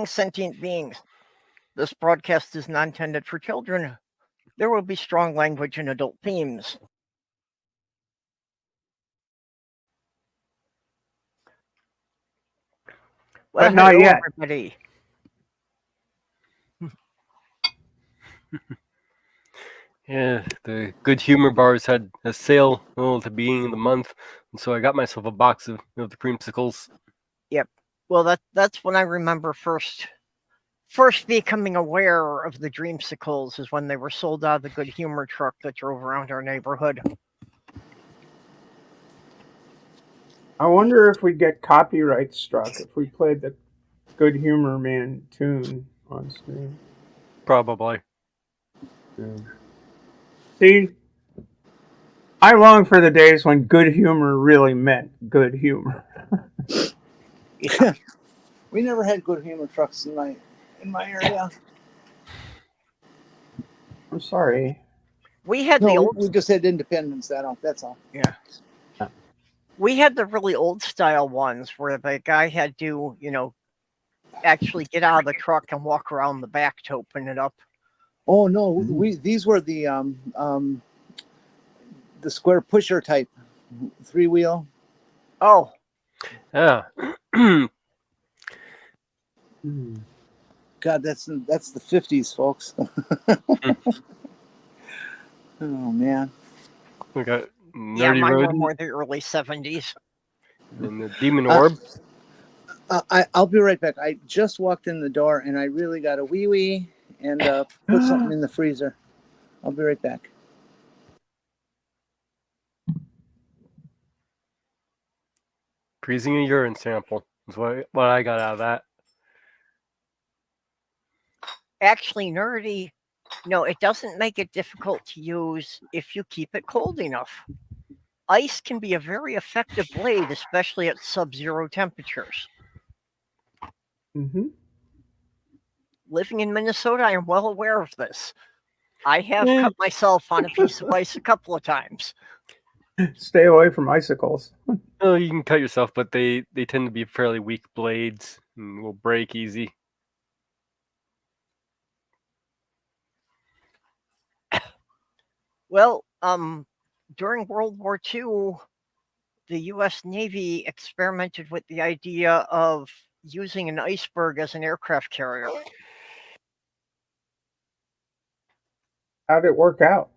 Sentient beings. This broadcast is not intended for children. There will be strong language and adult themes. Well, But not hello, yet. everybody. Yeah, the good humor bars had a sale at the beginning of the month, and so I got myself a box of the creamsicles. Yep. Well, that's when I remember first becoming aware of the Dreamsicles is when they were sold out of the good humor truck that drove around our neighborhood. I wonder if we'd get copyright struck if we played the Good Humor Man tune on stream. Probably. Yeah. See, I long for the days when good humor really meant good humor. Yeah. We never had good humor trucks in my area. I'm sorry. We had the old. We just had Independence. That's all. Yeah. We had the really old style ones where the guy had to, actually get out of the truck and walk around the back to open it up. Oh no, these were the square pusher type 3-wheel. Oh. Yeah. God, that's the 50s, folks. Oh man. We got Nerdy Yeah, mine were Rodent more the early 70s. and the Demon Orb. I'll be right back. I just walked in the door and I really got a wee and put something in the freezer. I'll be right back. Freezing a urine sample is what I got out of that. Actually, Nerdy, no, it doesn't make it difficult to use if you keep it cold enough. Ice can be a very effective blade, especially at sub-zero temperatures. Mm-hmm. Living in Minnesota, I am well aware of this. I have cut myself on a piece of ice a couple of times. Stay away from icicles. Oh, you can cut yourself, but they tend to be fairly weak blades and will break easy. Well, during World War II, the U.S. Navy experimented with the idea of using an iceberg as an aircraft carrier. How'd it work out?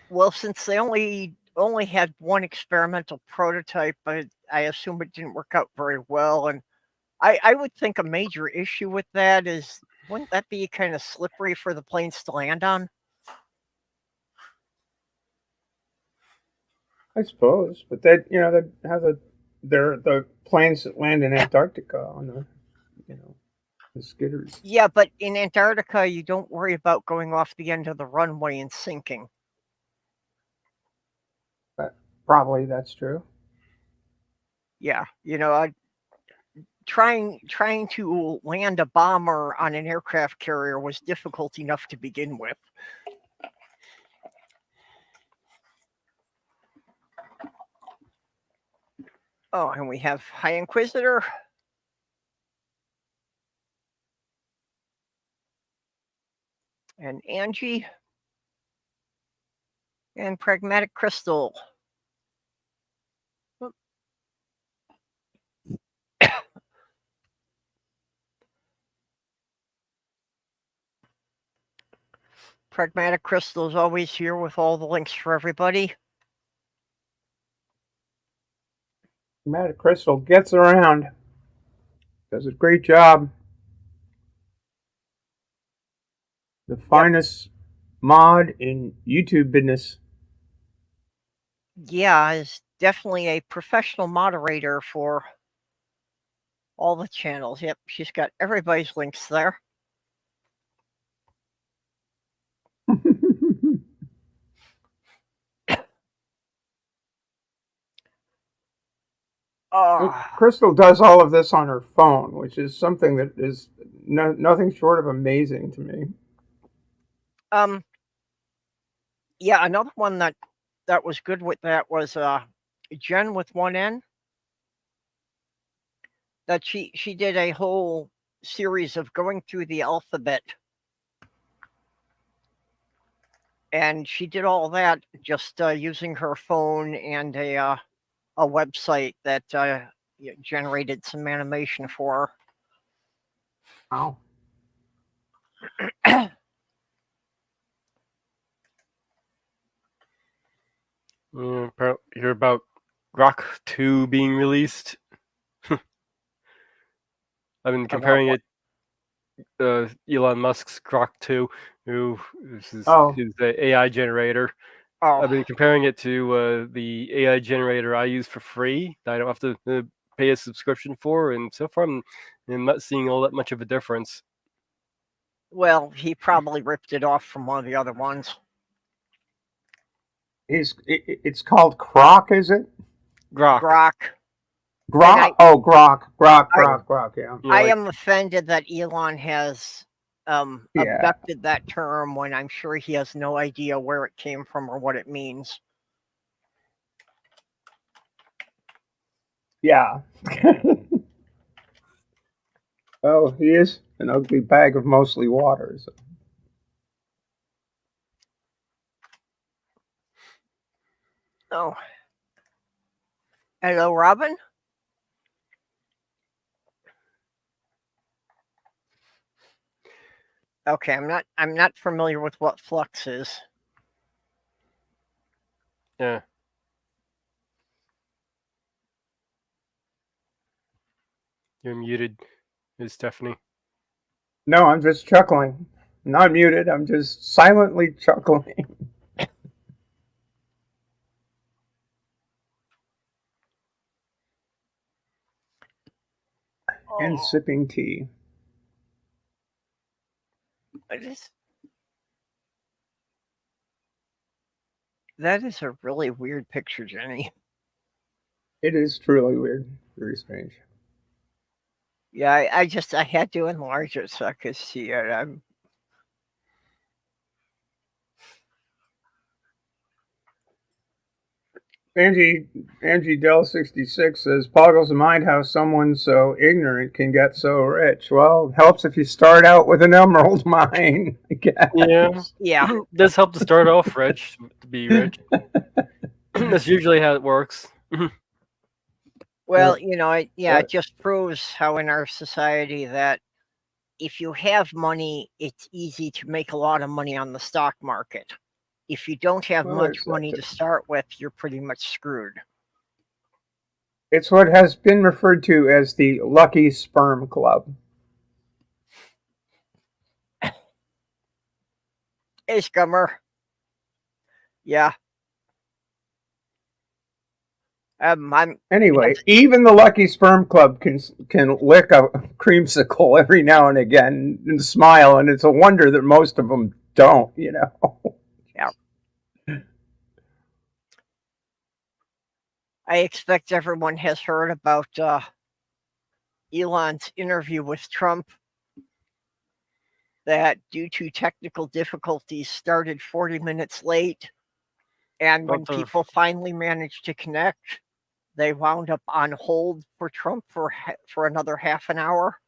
Well, since they only had one experimental prototype, I assume it didn't work out very well. And I would think a major issue with that is, wouldn't that be kind of slippery for the planes to land on? I suppose, but that have the planes that land in Antarctica on the skidders. Yeah, but in Antarctica, you don't worry about going off the end of the runway and sinking. Probably that's true. Yeah, trying to land a bomber on an aircraft carrier was difficult enough to begin with. Oh, and we have High Inquisitor. And Angie. And Pragmatic Crystal. Pragmatic Crystal is always here with all the links for everybody. Pragmatic Crystal gets around. Does a great job. The finest mod in YouTube business. Yeah, is definitely a professional moderator for all the channels. Yep, she's got everybody's links there. Crystal does all of this on her phone, which is something that is nothing short of amazing to me. Yeah, another one that was good with that was Jen with one N. that she did a whole series of going through the alphabet, and she did all that just using her phone and a website that generated some animation for Wow. her. You're about Grok 2 being released. I've been comparing it. Elon Musk's Grok 2, who is the AI generator. I've been comparing it to the AI generator I use for free that I don't have to pay a subscription for, and so far I'm not seeing all that much of a difference. Well, he probably ripped it off from one of the other ones. It's called Croc, is it? Grok. Grok. Grok. Yeah. I am offended that Elon has abducted that term when I'm sure he has no idea where it came from or what it means. Yeah. Oh, he is an ugly bag of mostly water. So. Oh. Hello, Robin? Okay, I'm not familiar with what Flux is. Yeah. You're muted, Stephanie. No, I'm just chuckling. I'm not muted. I'm just silently chuckling. And sipping tea. That is a really weird picture, Jenny. It is truly weird. Very strange. Yeah, I had to enlarge it so I could see it. Angie Dell 66 says, "Boggles the mind how someone so ignorant can get so rich." Well, it helps if you start out with an emerald mine, I guess. Yeah. It does help to start off rich, to be rich. That's usually how it works. Well, it just proves how in our society that if you have money, it's easy to make a lot of money on the stock market. If you don't have much money to start with, you're pretty much screwed. It's what has been referred to as the Lucky Sperm Club. Hey, Scummer. Yeah. Anyway, even the Lucky Sperm Club can lick a creamsicle every now and again and smile, and it's a wonder that most of them don't, Yeah. I expect everyone has heard about Elon's interview with Trump that due to technical difficulties started 40 minutes late. And when people finally managed to connect, they wound up on hold for Trump for another half an hour.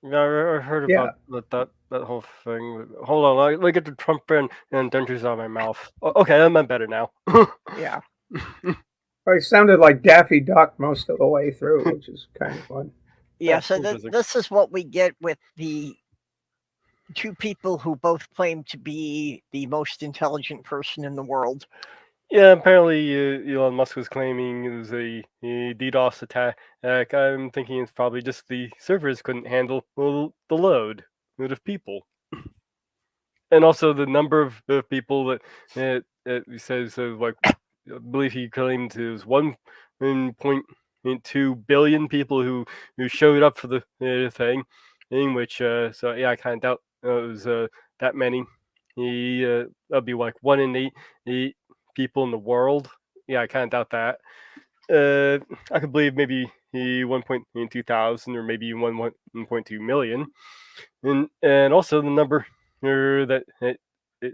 Yeah, I heard about that whole thing. Hold on, let me get the Trump and dentures out of my mouth. Okay, I'm better now. Yeah. It sounded like Daffy Duck most of the way through, which is kind of fun. Yeah, so this is what we get with the two people who both claim to be the most intelligent person in the world. Yeah, apparently Elon Musk was claiming it was a DDoS attack. I'm thinking it's probably just the servers couldn't handle the load of people. And also the number of people that he says, like, I believe he claimed it was 1.2 billion people who showed up for the thing, in which, so yeah, I kind of doubt it was that many. That'd be like 1 in 8 people in the world. Yeah, I kind of doubt that. I could believe maybe 1.2 thousand or maybe 1.2 million, and also the number that it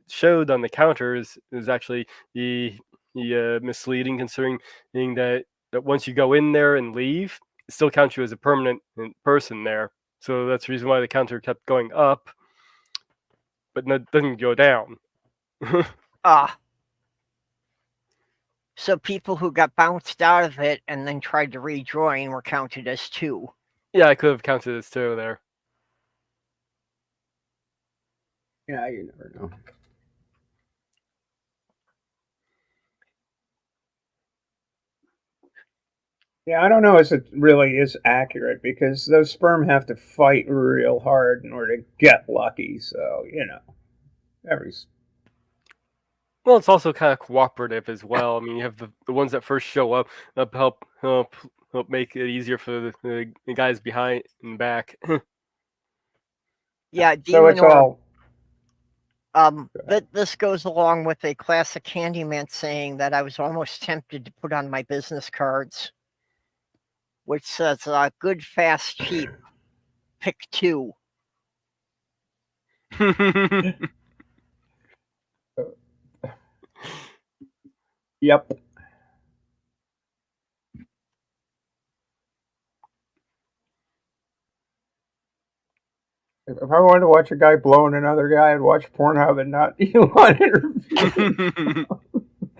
showed on the counter is actually the misleading, considering that once you go in there and leave, still counts you as a permanent person there. So that's the reason why the counter kept going up, but doesn't go down. So people who got bounced out of it and then tried to rejoin were counted as 2. Yeah, I could have counted as 2 there. Yeah, you never know. Yeah, I don't know if it really is accurate because those sperm have to fight real hard in order to get lucky. So, Well, it's also kind of cooperative as well. I mean, you have the ones that first show up help make it easier for the guys behind and back. Yeah, so it's all. This goes along with a classic handyman saying that I was almost tempted to put on my business cards, which says, good, fast, cheap, pick 2. Yep. If I wanted to watch a guy blowing another guy, I'd watch Pornhub and not Elon interview.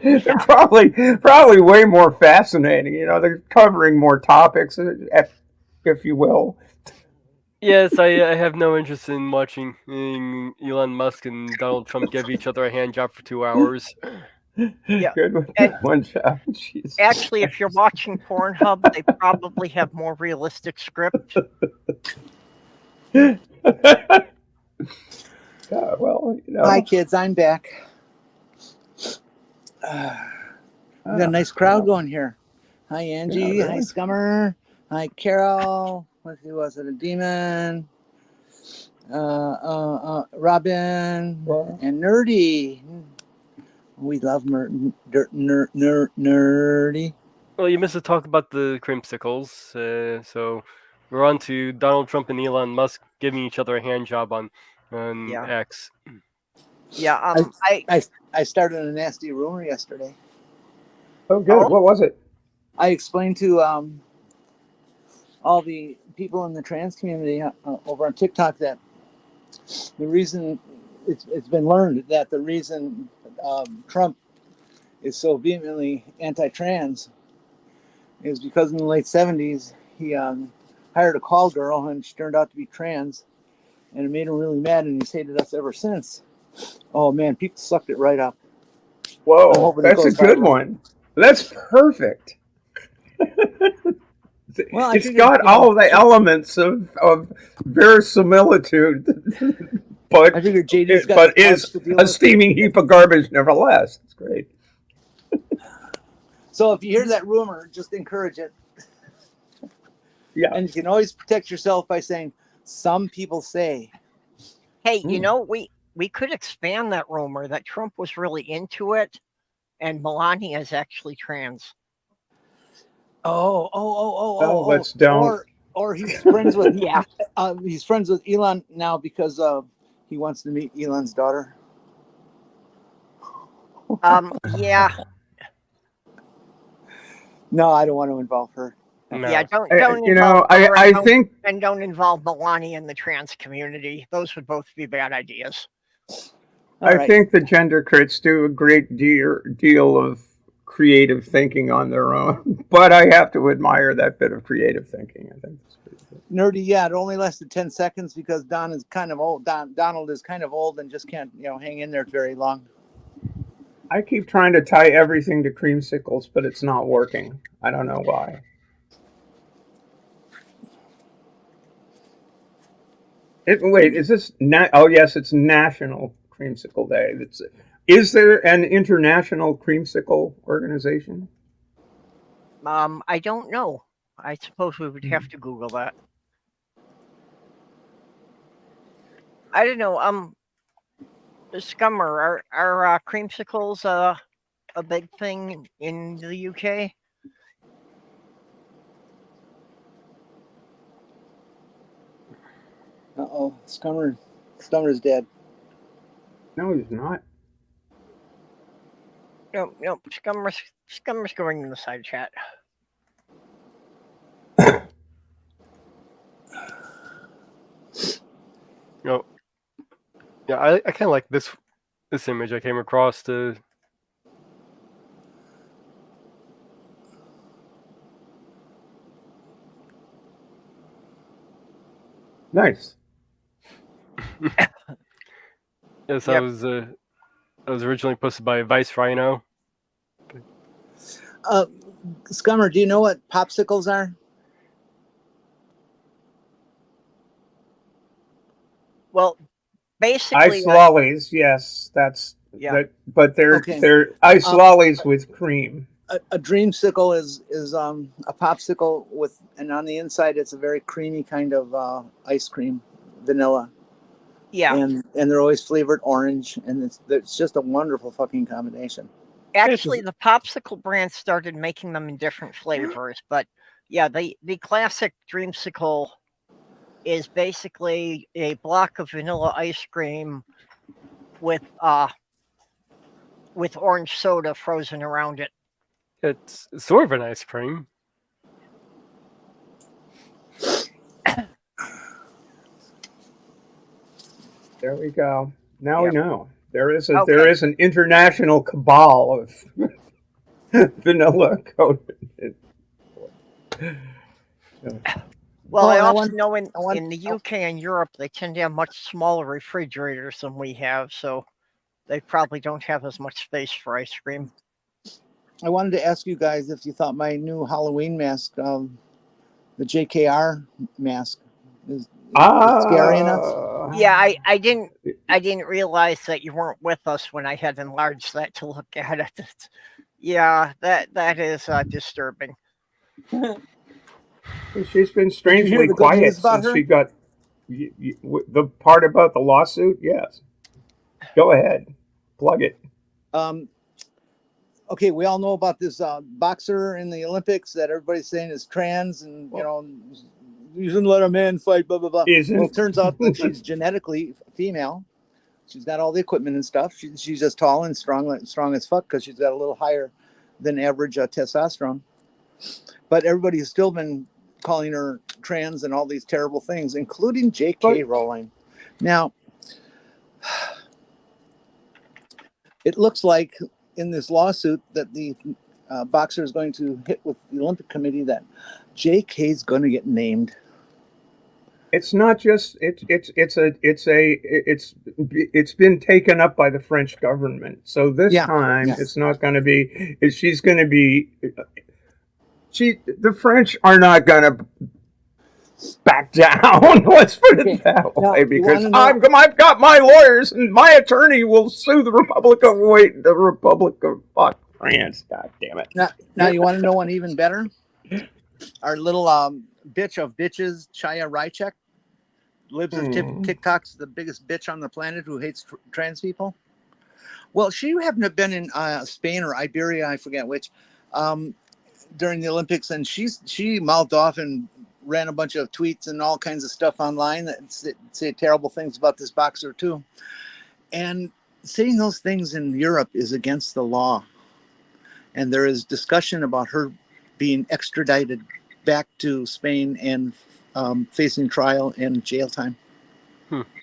They're probably way more fascinating. They're covering more topics, if you will. Yes, I have no interest in watching Elon Musk and Donald Trump give each other a hand job for 2 hours. Yeah. Good with one job. Jeez. Actually, if you're watching Pornhub, they probably have more realistic script. Yeah, well, Hi, kids. I'm back. We got a nice crowd going here. Hi, Angie. Yeah, really? Hi, Scummer. Hi, Carol. Let's see, was it a demon? Robin and Nerdy. We love Nerdy. Well, you missed to talk about the Creamsicles. So we're on to Donald Trump and Elon Musk giving each other a hand job on X. Yeah, I started a nasty rumor yesterday. Oh, good. What was it? I explained to all the people in the trans community over on TikTok that the reason it's been learned that the reason Trump is so vehemently anti-trans is because in the late 70s he hired a call girl and she turned out to be trans, and it made him really mad, and he's hated us ever since. Oh man, people sucked it right up. Whoa, that's a good one. That's perfect. Well, it's got all the elements of verisimilitude, but I figured JD's but is a steaming heap of garbage nevertheless. It's great. So if you hear that rumor, just encourage it. Yeah. And you can always protect yourself by saying, some people say. Hey, we could expand that rumor that Trump was really into it and Melania is actually trans. Oh, let's don't. Or he's friends with he's friends with Elon now because he wants to meet Elon's daughter. Yeah. No, I don't want to involve her. No. Yeah, don't involve her. I think, and don't involve Melania in the trans community. Those would both be bad ideas. I think the gender crits do a great deal of creative thinking on their own, but I have to admire that bit of creative thinking. I think it's pretty good. Nerdy, yeah, it only lasted 10 seconds because Don is kind of old. Donald is kind of old and just can't, hang in there very long. I keep trying to tie everything to creamsicles, but it's not working. I don't know why. Wait, is this? Oh, yes, it's National Creamsicle Day. Is there an international creamsicle organization? I don't know. I suppose we would have to Google that. I don't know. Scummer, are creamsicles a big thing in the UK? Uh-oh, Scummer's dead. No, he's not. No, Scummer's going in the side chat. know, yeah, I kind of like this image I came across. Nice. Yes, Yep. that was originally posted by Vice Rhino. Scummer, do you know what popsicles are? Well, Ice basically, lollies, yes, that's yeah. that. But Okay. they're ice lollies with cream. A dreamsicle is a popsicle with, and on the inside it's a very creamy kind of ice cream, vanilla. Yeah. And they're always flavored orange, and it's just a wonderful fucking combination. Actually, the popsicle brand started making them in different flavors, but yeah, the classic dreamsicle is basically a block of vanilla ice cream with orange soda frozen around it. It's sort of an ice cream. There we go. Now we know. There is Okay. an international cabal of vanilla coated. Well, I and I also want- know in I want- the UK and Europe they tend to have much smaller refrigerators than we have, so they probably don't have as much space for ice cream. I wanted to ask you guys if you thought my new Halloween mask, the JKR mask, is scary enough. Yeah, I didn't realize that you weren't with us when I had enlarged that to look at it. Yeah, that is disturbing. She's been Did you hear strangely the good quiet news about since her? she got the part about the lawsuit. Yes, go ahead, plug it. Okay, we all know about this boxer in the Olympics that everybody's saying is trans, and you shouldn't let a man fight, blah blah blah. Isn't. Well, it turns out that she's genetically female. She's got all the equipment and stuff. She's just tall and strong as fuck because she's got a little higher than average testosterone. But everybody's still been calling her trans and all these terrible things, including J.K. Rowling. Now, it looks like in this lawsuit that the boxer is going to hit with the Olympic Committee that J.K. is going to get named. It's not just it's been taken up by the French government. So this time it's not going to be. She's going to be. The French are not going to back down. Let's put it that way, because I've got my lawyers and my attorney will sue the Republic of France. God damn it! Now you want to know one even better? Our little bitch of bitches, Chaya Rychek, lives as TikTok's the biggest bitch on the planet who hates trans people. Well, she happened to have been in Spain or Iberia, I forget which, during the Olympics, and she mouthed off and ran a bunch of tweets and all kinds of stuff online that say terrible things about this boxer too. And saying those things in Europe is against the law. And there is discussion about her being extradited back to Spain and facing trial and jail time.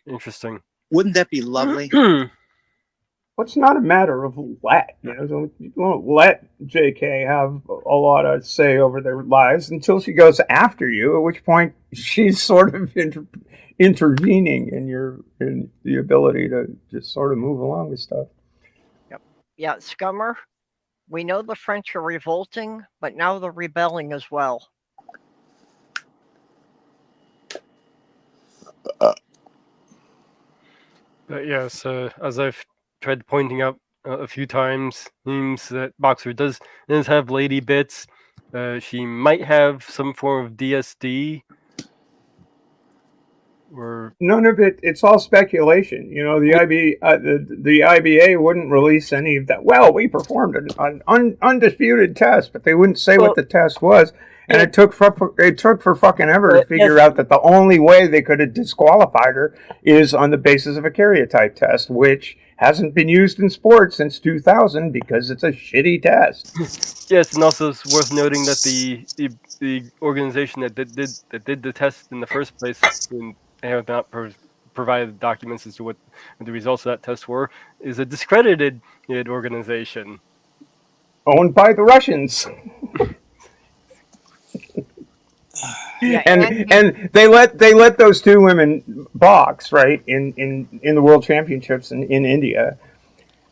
Interesting. Wouldn't that be lovely? Well, it's not a matter of let. You don't let JK have a lot of say over their lives until she goes after you, at which point she's sort of intervening in the ability to just sort of move along with stuff. Yep. Yeah, Scummer, we know the French are revolting, but now they're rebelling as well. But yes, as I've tried pointing out a few times, seems that Boxer does have lady bits. She might have some form of DSD. Or none of it. It's all speculation. The IBA wouldn't release any of that. Well, we performed an undisputed test, but they wouldn't say what the test was. And it took for fucking ever to figure out that the only way they could have disqualified her is on the basis of a karyotype test, which hasn't been used in sports since 2000 because it's a shitty test. Yes, and also it's worth noting that the organization that did the test in the first place have not provided documents as to what the results of that test were, is a discredited organization owned by the Russians. Yeah, and they let those two women box, right, in the world championships in India,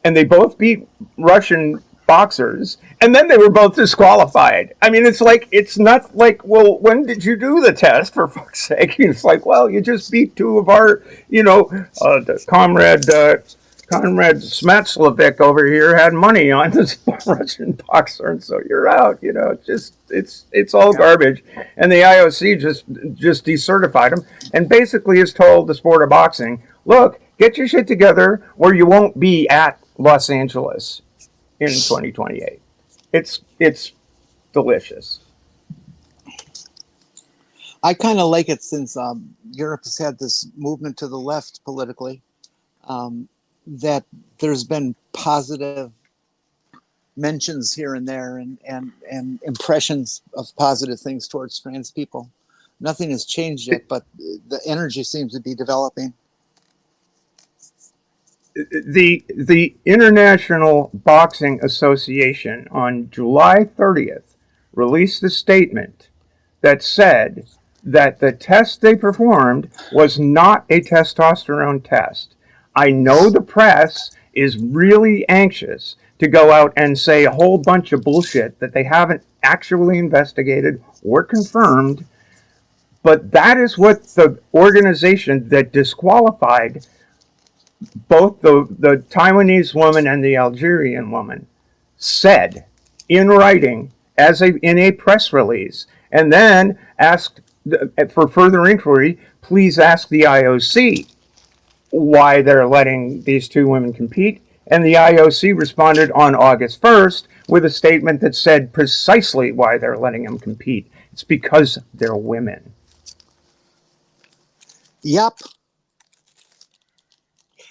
and they both beat Russian boxers, and then they were both disqualified. I mean, it's not like, well, when did you do the test, for fuck's sake? It's like, well, you just beat two of our, Comrade Smatslovic over here had money on this Russian boxer, and so you're out. It's all garbage. And the IOC just decertified him, and basically has told the sport of boxing, look, get your shit together, or you won't be at Los Angeles in 2028. It's delicious. I kind of like it since Europe has had this movement to the left politically. That there's been positive mentions here and there and impressions of positive things towards trans people. Nothing has changed yet, but the energy seems to be developing. The International Boxing Association on July 30th released a statement that said that the test they performed was not a testosterone test. I know the press is really anxious to go out and say a whole bunch of bullshit that they haven't actually investigated or confirmed, but that is what the organization that disqualified both the Taiwanese woman and the Algerian woman said in writing in a press release, and then asked for further inquiry, please ask the IOC why they're letting these two women compete. And the IOC responded on August 1st with a statement that said precisely why they're letting them compete. It's because they're women. Yep.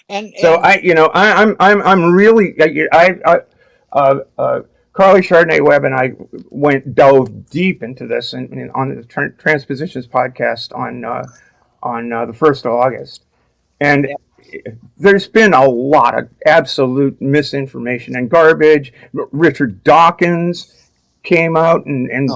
And so I'm really Carly Chardonnay Webb and I dove deep into this on the Transpositions podcast on the 1st of August. And there's been a lot of absolute misinformation and garbage. Richard Dawkins came out and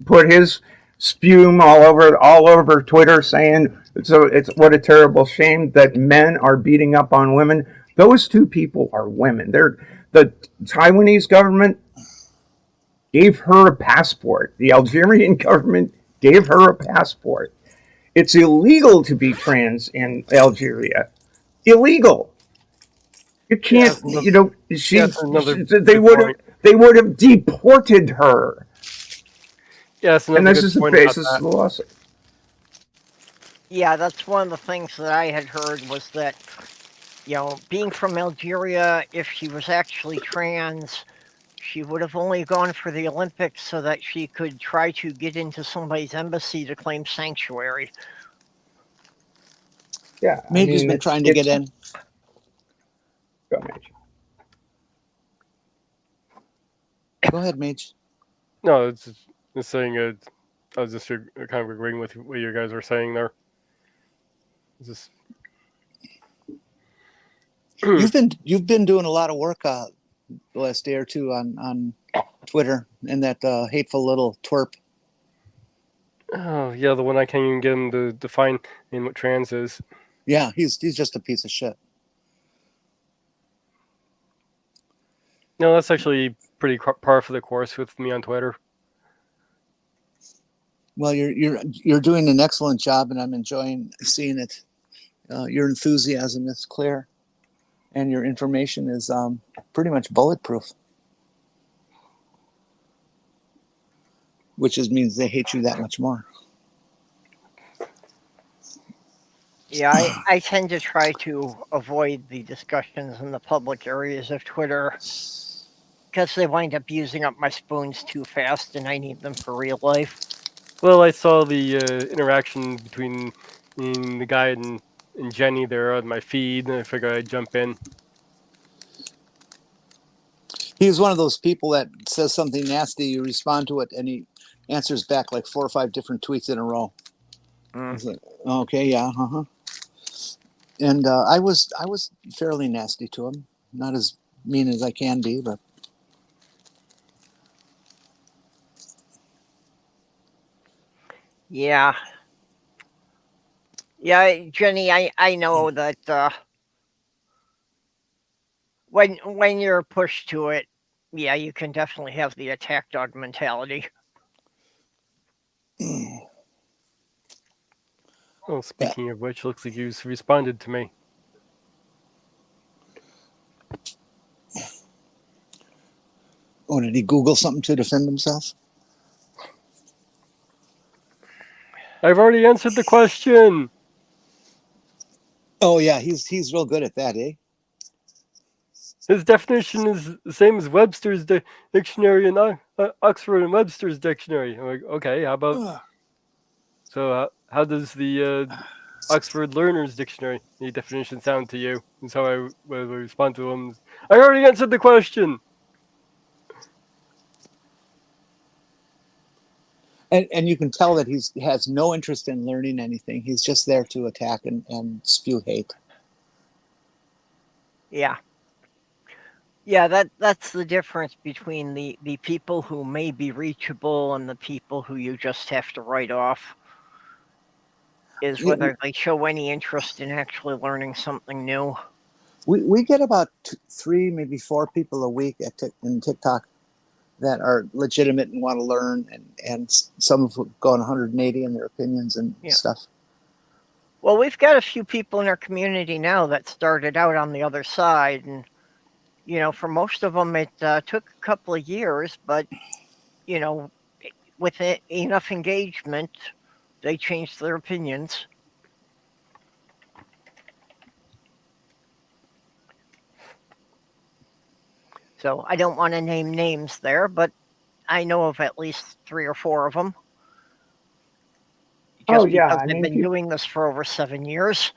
put his spume all over Twitter, saying it's what a terrible shame that men are beating up on women. Those two people are women. The Taiwanese government gave her a passport. The Algerian government gave her a passport. It's illegal to be trans in Algeria. Illegal. You can't. They would have deported her. Yes, and this is the basis of the lawsuit. Yeah, that's one of the things that I had heard was that, being from Algeria, if she was actually trans, she would have only gone for the Olympics so that she could try to get into somebody's embassy to claim sanctuary. Yeah, Major's been trying to get in. Go, Mage. Go ahead, Mage. No, it's just saying. I was just kind of agreeing with what you guys were saying there. Just you've been doing a lot of work the last day or two on Twitter and that hateful little twerp. Oh yeah, the one I can't even get him to define what trans is. Yeah, he's just a piece of shit. No, that's actually pretty par for the course with me on Twitter. Well, you're doing an excellent job, and I'm enjoying seeing it. Your enthusiasm is clear, and your information is pretty much bulletproof, which means they hate you that much more. Yeah, I tend to try to avoid the discussions in the public areas of Twitter because they wind up using up my spoons too fast, and I need them for real life. Well, I saw the interaction between the guy and Jenny there on my feed, and I figured I'd jump in. He's one of those people that says something nasty, you respond to it, and he answers back like 4 or 5 different tweets in a row. Like, okay, yeah, And I was fairly nasty to him, not as mean as I can be, but Yeah. Yeah, Jenny, I know that when you're pushed to it, yeah, you can definitely have the attack dog mentality. Well, speaking of which, looks like you've responded to me. oh, did he Google something to defend himself? I've already answered the question. Oh yeah, he's real good at that, eh? His definition is the same as Webster's dictionary and Oxford and Webster's dictionary. I'm like, okay, how about? So how does the Oxford Learner's Dictionary the definition sound to you? That's how I will respond to him. I already answered the question. And you can tell that he has no interest in learning anything. He's just there to attack and spew hate. Yeah. Yeah, that's the difference between the people who may be reachable and the people who you just have to write off, is whether they show any interest in actually learning something new. We get about 3, maybe 4 people a week in TikTok that are legitimate and want to learn, and some have gone 180 in their opinions and stuff. Well, we've got a few people in our community now that started out on the other side, and for most of them it took a couple of years, but with enough engagement, they changed their opinions. So I don't want to name names there, but I know of at least 3 or 4 of them. Just because they've been doing this for over 7 years.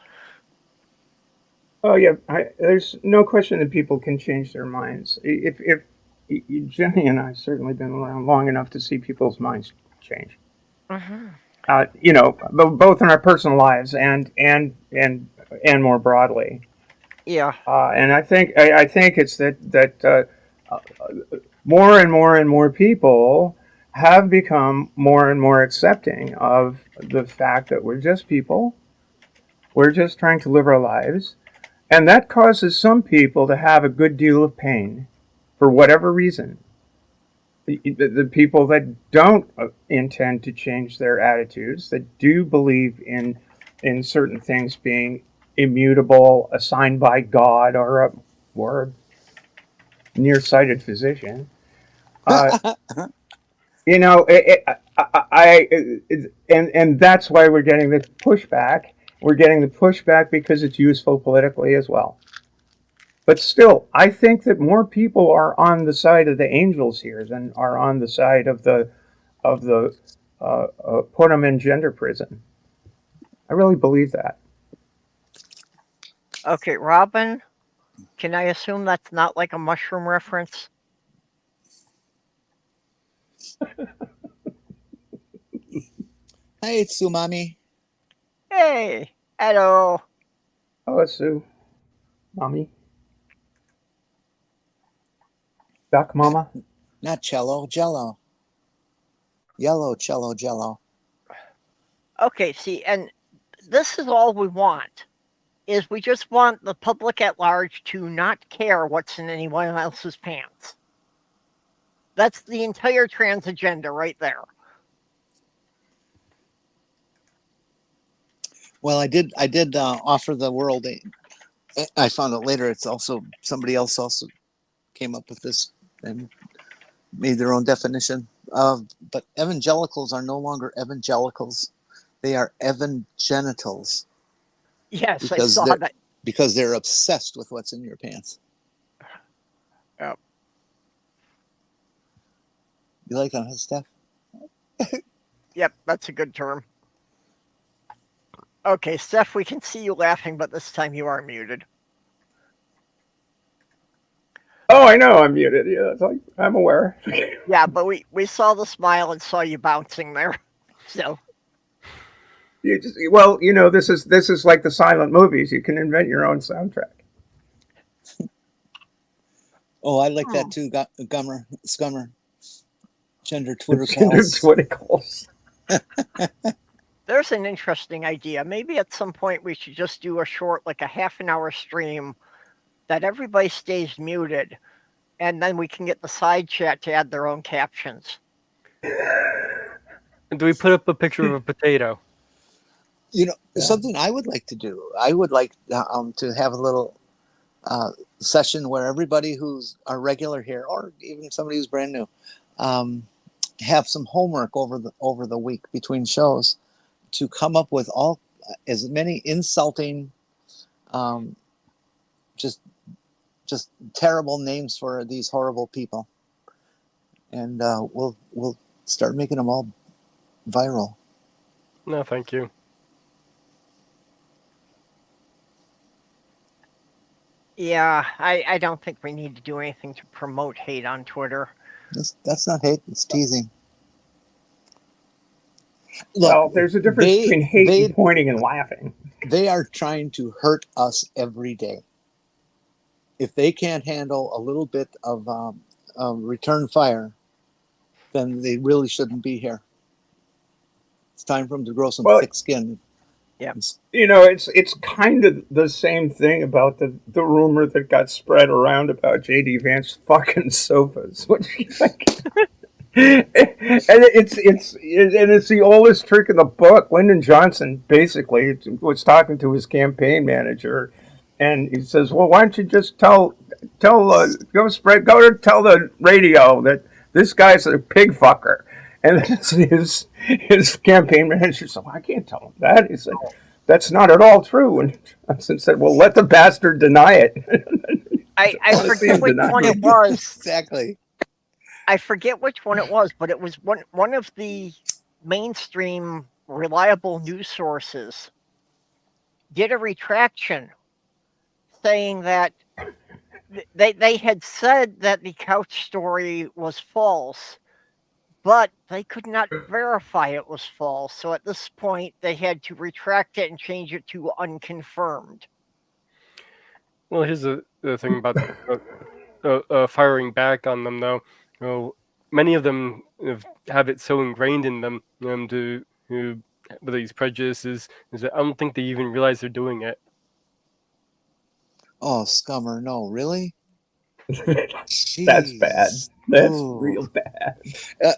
Oh yeah, there's no question that people can change their minds. If Jenny and I have certainly been around long enough to see people's minds change. Mm-hmm. Both in our personal lives and more broadly. Yeah. And I think it's that more and more and more people have become more and more accepting of the fact that we're just people. We're just trying to live our lives. And that causes some people to have a good deal of pain for whatever reason. The people that don't intend to change their attitudes, that do believe in certain things being immutable, assigned by God or a nearsighted physician, and that's why we're getting the pushback. We're getting the pushback because it's useful politically as well. But still, I think that more people are on the side of the angels here than are on the side of the put them in gender prison. I really believe that. Okay, Robin, can I assume that's not like a mushroom reference? Hey, it's Sumami. Hey, hello. Oh, it's Sue. Mommy. Duck Mama. Not cello, jello. Yellow cello, jello. Okay, see, and this is all we want, is we just want the public at large to not care what's in anyone else's pants. That's the entire trans agenda right there. Well, I did offer the world. I found out later it's also somebody else also came up with this and made their own definition. But evangelicals are no longer evangelicals; they are evangenitals. Yes, I saw that. Because they're obsessed with what's in your pants. Yep. You like that, Steph? Yep, that's a good term. Okay, Steph, we can see you laughing, but this time you are muted. Oh, I know I'm muted. Yeah, I'm aware. Yeah, but we saw the smile and saw you bouncing there. So. Well, this is like the silent movies. You can invent your own soundtrack. Oh, I like that too. Scummer. Gender Twitter Gender calls. Twitter calls. There's an interesting idea. Maybe at some point we should just do a short, like a half an hour stream that everybody stays muted, and then we can get the side chat to add their own captions. And do we put up a picture of a potato? Something I would like to do. I would like to have a little session where everybody who's a regular here, or even somebody who's brand new, have some homework over the week between shows to come up with as many insulting, just terrible names for these horrible people, and we'll start making them all viral. No, thank you. Yeah, I don't think we need to do anything to promote hate on Twitter. That's not hate, it's teasing. Look, well, there's a difference between hate and pointing and laughing. They are trying to hurt us every day. If they can't handle a little bit of return fire, then they really shouldn't be here. It's time for them to grow some thick skin. Yeah, it's kind of the same thing about the rumor that got spread around about JD Vance fucking sofas. What do you think? And it's the oldest trick in the book. Lyndon Johnson basically was talking to his campaign manager, and he says, "Well, why don't you just tell tell the radio that this guy's a pig fucker." And his campaign manager said, well, I can't tell him that. He said, that's not at all true. And Johnson said, well, let the bastard deny it. I forget which one it was. Exactly. I forget which one it was, but it was one of the mainstream reliable news sources did a retraction saying that they had said that the couch story was false, but they could not verify it was false. So at this point, they had to retract it and change it to unconfirmed. Well, here's the thing about firing back on them, though. Many of them have it so ingrained in them with these prejudices is that I don't think they even realize they're doing it. Oh, Scummer, no, really? That's bad. That's real bad.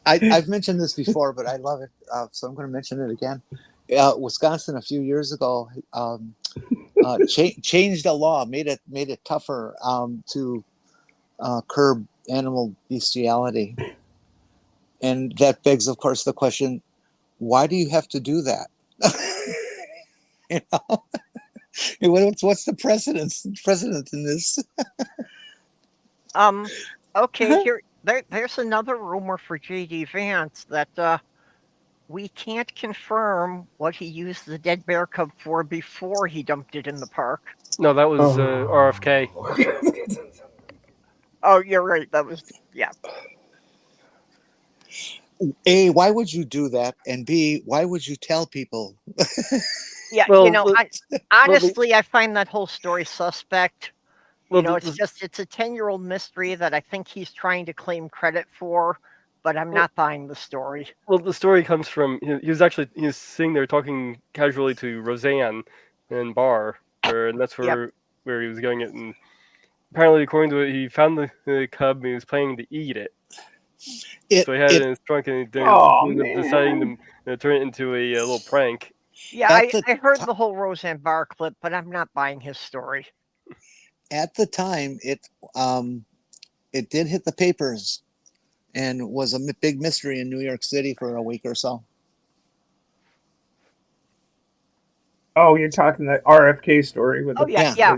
I've mentioned this before, but I love it, so I'm going to mention it again. Wisconsin a few years ago changed a law, made it tougher to curb animal bestiality, and that begs, of course, the question: why do you have to do that? What's the precedent in this? Okay, there's another rumor for JD Vance that we can't confirm what he used the dead bear cub for before he dumped it in the park. No, that was RFK. Oh, you're right. That was, yeah. A, why would you do that? And B, why would you tell people? Yeah, well, honestly, I find that whole story suspect. It's a 10-year-old mystery that I think he's trying to claim credit for, but I'm not buying the story. Well, the story comes from he was sitting there talking casually to Roseanne in bar, and that's where he was going it. And apparently, according to it, he found the cub and he was planning to eat it. So he had it in his trunk, and he deciding to turn it into a little prank. Yeah, I heard the whole Roseanne Barr clip, but I'm not buying his story. At the time, it did hit the papers and was a big mystery in New York City for a week or so. Oh, you're talking the RFK story with yeah.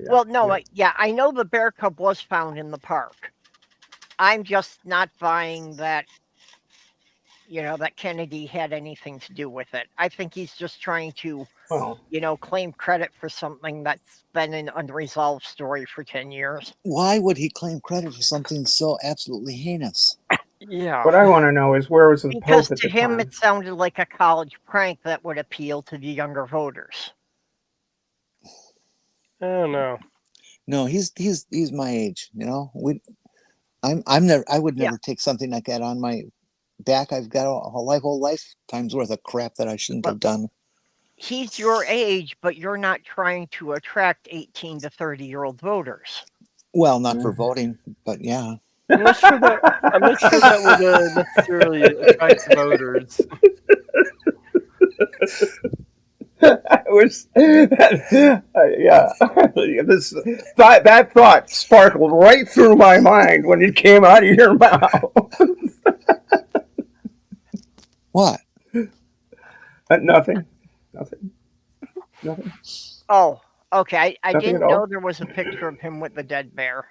Well, no, I know the bear cub was found in the park. I'm just not buying that, that Kennedy had anything to do with it. I think he's just trying to, claim credit for something that's been an unresolved story for 10 years. Why would he claim credit for something so absolutely heinous? Yeah. What I want to know is where was the Because Pope at to the him, time? it sounded like a college prank that would appeal to the younger voters. I don't know. No, he's my age. You know, I would never take something like that on my back. I've got a whole lifetime's worth of crap that I shouldn't have done. He's your age, but you're not trying to attract 18 to 30-year-old voters. Well, not for voting, but yeah. I'm not sure that would necessarily attract voters. That thought sparkled right through my mind when it came out of your mouth. What? Nothing. Oh, okay. I Nothing didn't at all? know there was a picture of him with the dead bear.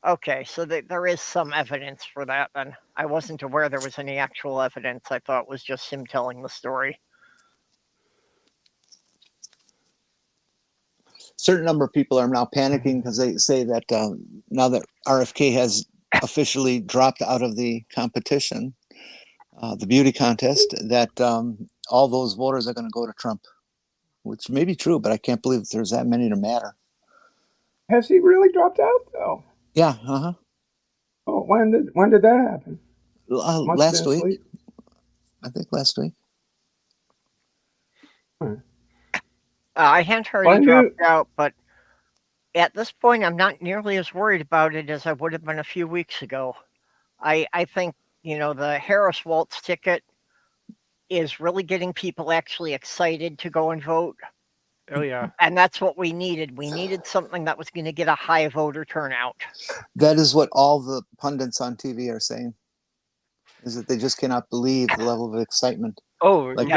Okay, so there is some evidence for that then. I wasn't aware there was any actual evidence. I thought it was just him telling the story. Certain number of people are now panicking because they say that now that RFK has officially dropped out of the competition, the beauty contest, that all those voters are going to go to Trump, which may be true, but I can't believe there's that many to matter. Has he really dropped out though? Yeah. Oh, when did that happen? Last week. I think last week. I hadn't heard he dropped out, but at this point, I'm not nearly as worried about it as I would have been a few weeks ago. I think, the Harris Waltz ticket is really getting people actually excited to go and vote. Oh, yeah. And that's what we needed. We needed something that was going to get a high voter turnout. That is what all the pundits on TV are saying, is that they just cannot believe the level of excitement. Oh, and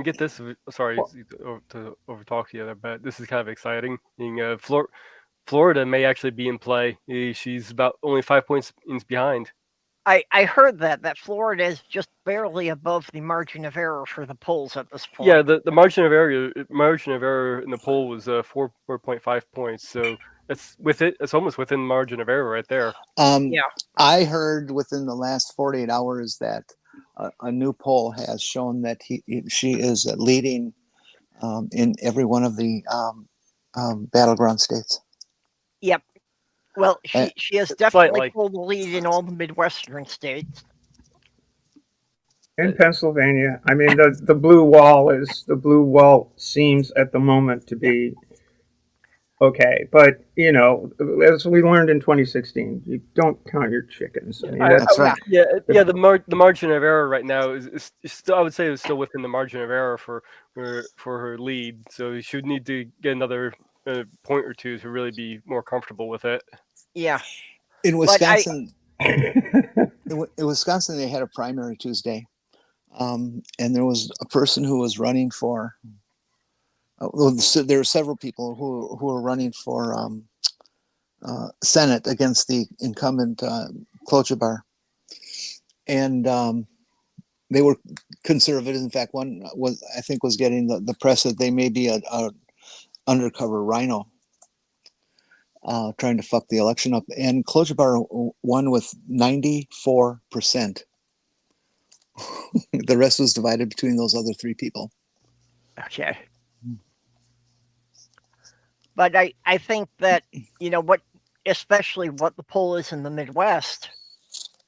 get this. Sorry to overtalk you there, but this is kind of exciting. Florida may actually be in play. She's about only 5 points behind. I heard that Florida is just barely above the margin of error for the polls at this point. Yeah, the margin of error in the poll was 4.5 points. So it's almost within the margin of error right there. Yeah. I heard within the last 48 hours that a new poll has shown that she is leading in every one of the battleground states. Yep. Well, she has definitely pulled the lead in all the Midwestern states. In Pennsylvania, I mean, the blue wall seems at the moment to be okay, but as we learned in 2016, you don't count your chickens. I mean, that's right. Yeah. The margin of error right now is still, I would say, is still within the margin of error for her lead. So she would need to get another point or two to really be more comfortable with it. Yeah. In Wisconsin, they had a primary Tuesday, and there was a person who was running for. There were several people who were running for Senate against the incumbent Klobuchar, and they were conservative. In fact, one was getting the press that they may be a undercover rhino trying to fuck the election up. And Klobuchar won with 94%. The rest was divided between those other three people. Okay. But I think that, especially what the poll is in the Midwest,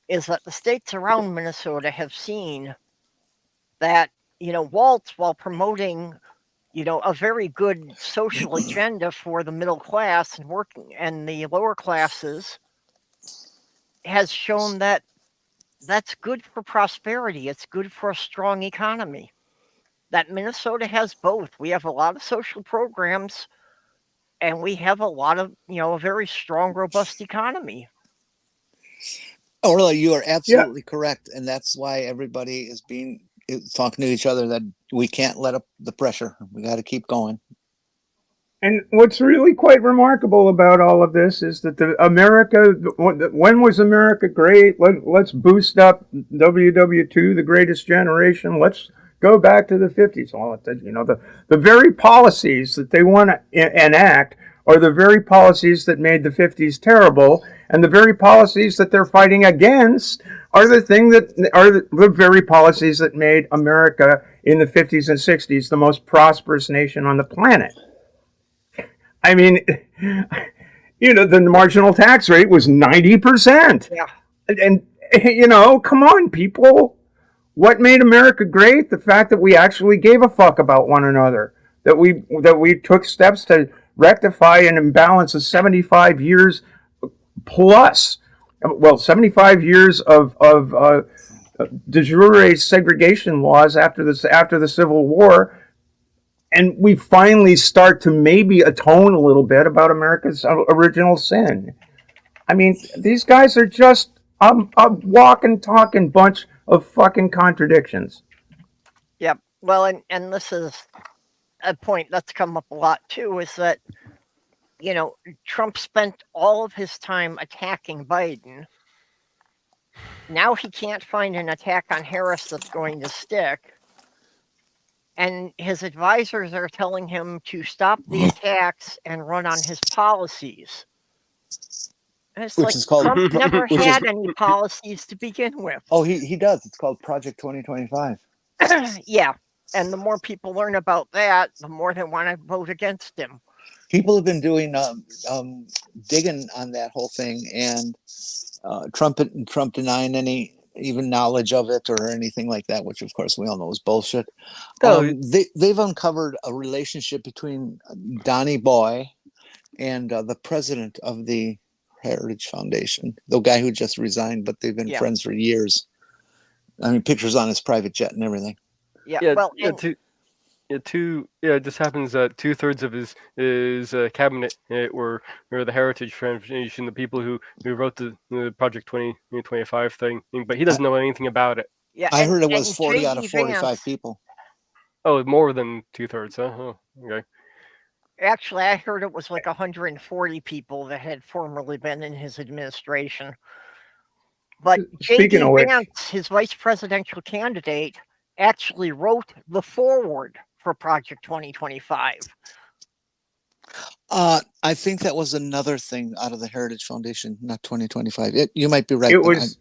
is that the states around Minnesota have seen that, Waltz, while promoting, a very good social agenda for the middle class and working and the lower classes, has shown that that's good for prosperity. It's good for a strong economy. That Minnesota has both. We have a lot of social programs, and we have a lot of, a very strong, robust economy. Orla, you are absolutely correct. And that's why everybody is talking to each other that we can't let up the pressure. We got to keep going. And what's really quite remarkable about all of this is that when was America great? Let's boost up WW2, the greatest generation. Let's go back to the 50s. All the very policies that they want to enact are the very policies that made the 50s terrible. And the very policies that they're fighting against are the very policies that made America in the 50s and 60s the most prosperous nation on the planet. I mean, the marginal tax rate was 90%. Yeah. And come on, people. What made America great? The fact that we actually gave a fuck about one another. That we took steps to rectify an imbalance of 75 years plus. Well, 75 years of de jure segregation laws after the Civil War. And we finally start to maybe atone a little bit about America's original sin. I mean, these guys are just a walking, talking bunch of fucking contradictions. Yeah. Well, and this is a point that's come up a lot too, is that, Trump spent all of his time attacking Biden. Now he can't find an attack on Harris that's going to stick. And his advisors are telling him to stop the attacks and run on his policies. And it's Which is called Trump never had any policies to begin with. Oh, he does. It's called Project 2025. Yeah. And the more people learn about that, the more they want to vote against him. People have been doing digging on that whole thing, and Trump denying any even knowledge of it or anything like that, which of course we all know is bullshit. They've uncovered a relationship between Donnie Boy and the president of the Heritage Foundation, the guy who just resigned, but they've been friends for years. I mean, pictures on his private jet and everything. Yeah. Well, it just happens that 2/3 of his cabinet were the Heritage Foundation, the people who wrote the Project 2025 thing, but he doesn't know anything about it. Yeah, I heard it was 40 out of 45 people. Oh, more than 2/3, huh? Oh, okay. Actually, I heard it was like 140 people that had formerly been in his administration. But J.D. Vance, his vice presidential candidate, actually wrote the foreword for Project 2025. I think that was another thing out of the Heritage Foundation, not 2025. You might be right. It was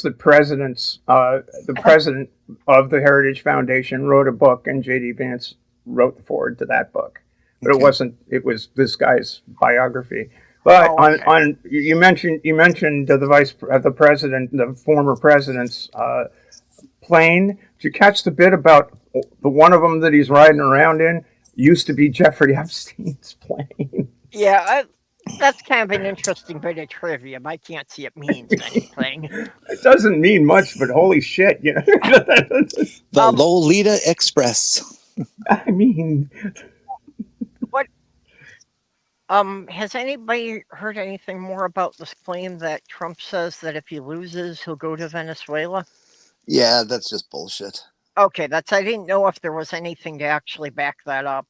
the president of the Heritage Foundation wrote a book, and J.D. Vance wrote the foreword to that book. But it wasn't. It was this guy's biography. But you mentioned the former president's plane. Did you catch the bit about the one of them that he's riding around in used to be Jeffrey Epstein's plane? Yeah, that's kind of an interesting bit of trivia. I can't see it means anything. It doesn't mean much, but holy shit, The Lolita Express. I mean, what? Has anybody heard anything more about this claim that Trump says that if he loses, he'll go to Venezuela? Yeah, that's just bullshit. Okay, I didn't know if there was anything to actually back that up.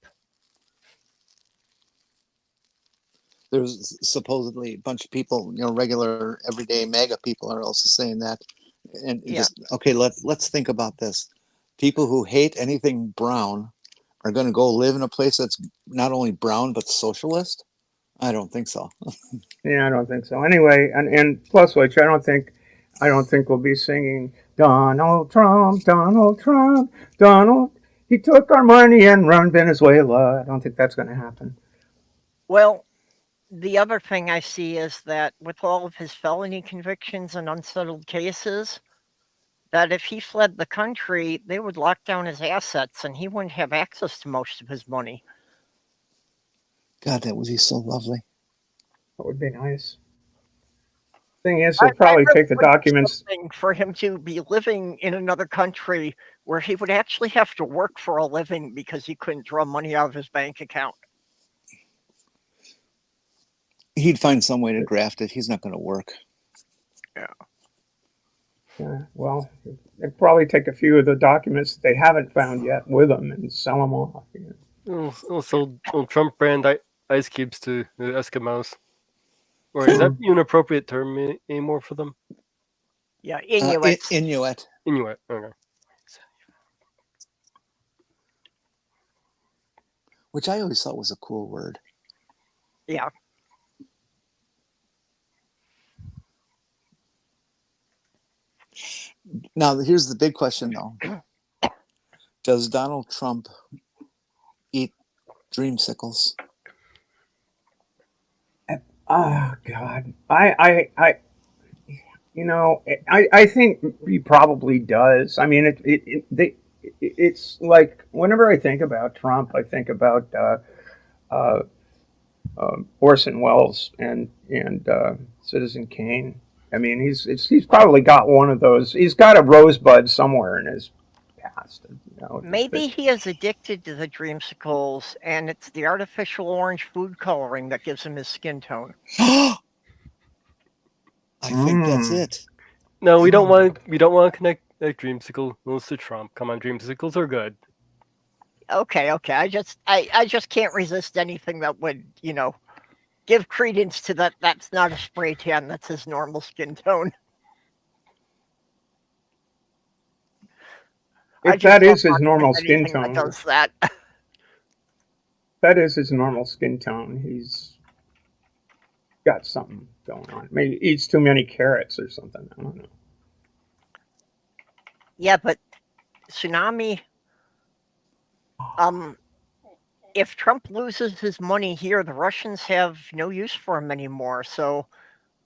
There's supposedly a bunch of people, regular everyday MAGA people are also saying that. And let's think about this. People who hate anything brown are going to go live in a place that's not only brown but socialist? I don't think so. Yeah, I don't think so. Anyway, and plus, which I don't think we'll be singing Donald Trump, Donald Trump, Donald. He took our money and run Venezuela. I don't think that's going to happen. Well, the other thing I see is that with all of his felony convictions and unsettled cases, that if he fled the country, they would lock down his assets and he wouldn't have access to most of his money. God, that would be so lovely. That would be nice. Thing is, he'll probably take the documents. For him to be living in another country where he would actually have to work for a living because he couldn't draw money out of his bank account. He'd find some way to graft it. He's not going to work. Yeah, well, they'd probably take a few of the documents that they haven't found yet with them and sell them off. Also, Trump brand ice cubes to the Eskimos. Or is that an appropriate term anymore for them? Yeah, Inuit. Inuit. Okay. Which I always thought was a cool word. Yeah. Now, here's the big question, though. Does Donald Trump eat dreamsicles? Oh God, I I think he probably does. I mean, it's like whenever I think about Trump, I think about uh, Orson Welles and Citizen Kane. I mean, he's probably got one of those. He's got a rosebud somewhere in his past. Maybe he is addicted to the dreamsicles, and it's the artificial orange food coloring that gives him his skin tone. I think that's it. No, we don't want to connect dreamsicles to Trump. Come on, dreamsicles are good. Okay. I just can't resist anything that would, give credence to that. That's not a spray tan. That's his normal skin tone. If that is his normal skin Anything that tone, does that. that is his normal skin tone. He's got something going on. Maybe he eats too many carrots or something. I don't know. Yeah, but Tsunami. If Trump loses his money here, the Russians have no use for him anymore. So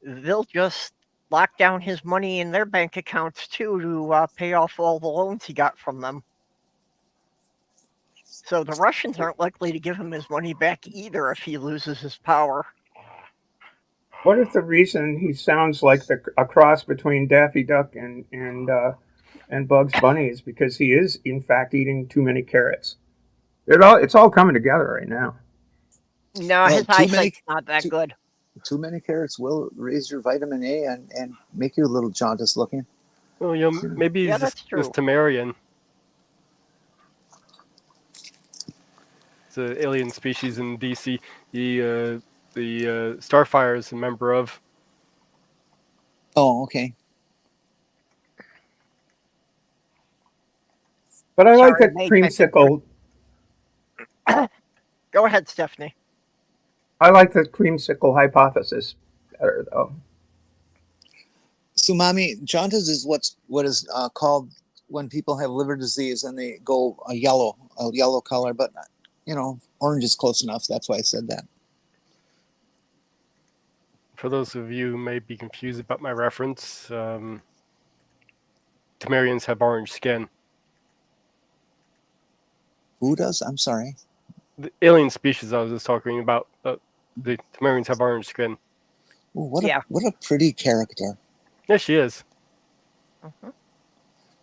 they'll just lock down his money in their bank accounts too to pay off all the loans he got from them. So the Russians aren't likely to give him his money back either if he loses his power. What if the reason he sounds like a cross between Daffy Duck and Bugs Bunny is because he is in fact eating too many carrots? It's all coming together right now. No, his eyesight's not that good. Too many carrots will raise your vitamin A and make you a little jaundiced looking. Well, maybe he's just Temerian. It's an alien species in DC. The Starfire is a member of. Oh, okay. But I like that Creamsicle. Go ahead, Stephanie. I like the Creamsicle hypothesis better, though. Sumami, jaundice is what is called when people have liver disease and they go a yellow color. But orange is close enough. That's why I said that. For those of you who may be confused about my reference, Temerians have orange skin. Who does? I'm sorry. The alien species I was just talking about, the Temerians have orange skin. Ooh, what a pretty character. Yes, she is. Uh-huh.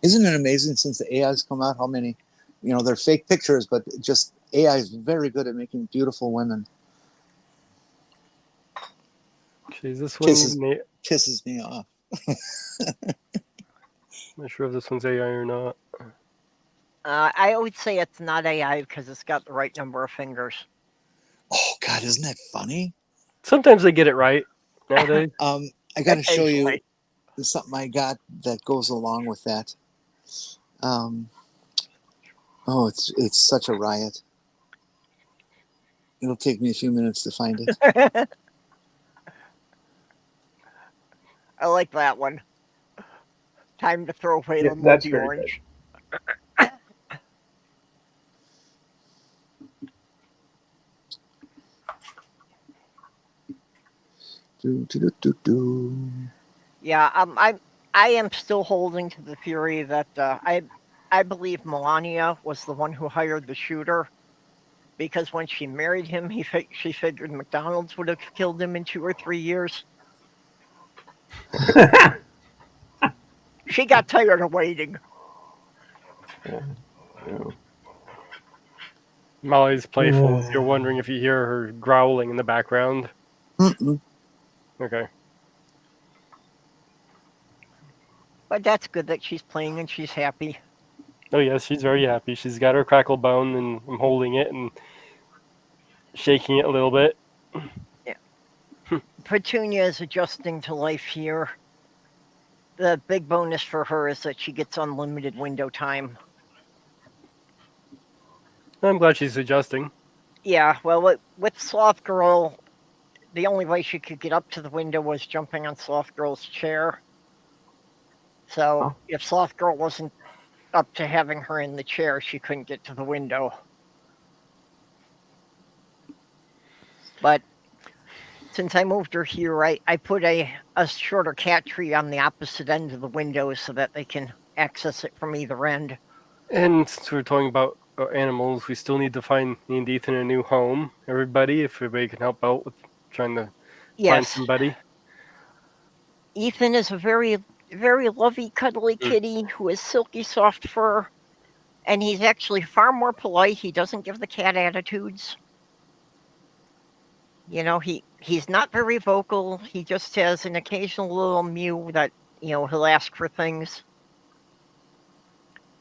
Isn't it amazing since the AI's come out how many, they're fake pictures, but just AI is very good at making beautiful women. Jeez, this one pisses me off. I'm not sure if this one's AI or not. I would say it's not AI because it's got the right number of fingers. Oh God, isn't that funny? Sometimes they get it right nowadays. I got to show you something I got that goes along with that. It's such a riot. It'll take me a few minutes to find it. I like that one. Time to throw away the moldy orange. Yeah, I am still holding to the theory that I believe Melania was the one who hired the shooter, because when she married him, she figured McDonald's would have killed him in 2 or 3 years. She got tired of waiting. Yeah. Molly's playful. You're wondering if you hear her growling in the background. Mm-mm. Okay. But that's good that she's playing and she's happy. Oh yes, she's very happy. She's got her crackle bone, and I'm holding it and shaking it a little bit. Yeah. Petunia is adjusting to life here. The big bonus for her is that she gets unlimited window time. I'm glad she's adjusting. Yeah, well, with Sloth Girl, the only way she could get up to the window was jumping on Sloth Girl's chair. So if Sloth Girl wasn't up to having her in the chair, she couldn't get to the window. But since I moved her here, I put a shorter cat tree on the opposite end of the window so that they can access it from either end. And since we're talking about animals, we still need to find me and Ethan a new home. Everybody, if everybody can help out with trying to find somebody. Ethan is a very, very lovey, cuddly kitty who has silky, soft fur, and he's actually far more polite. He doesn't give the cat attitudes. You know, he's not very vocal. He just has an occasional little mew that, you know, he'll ask for things.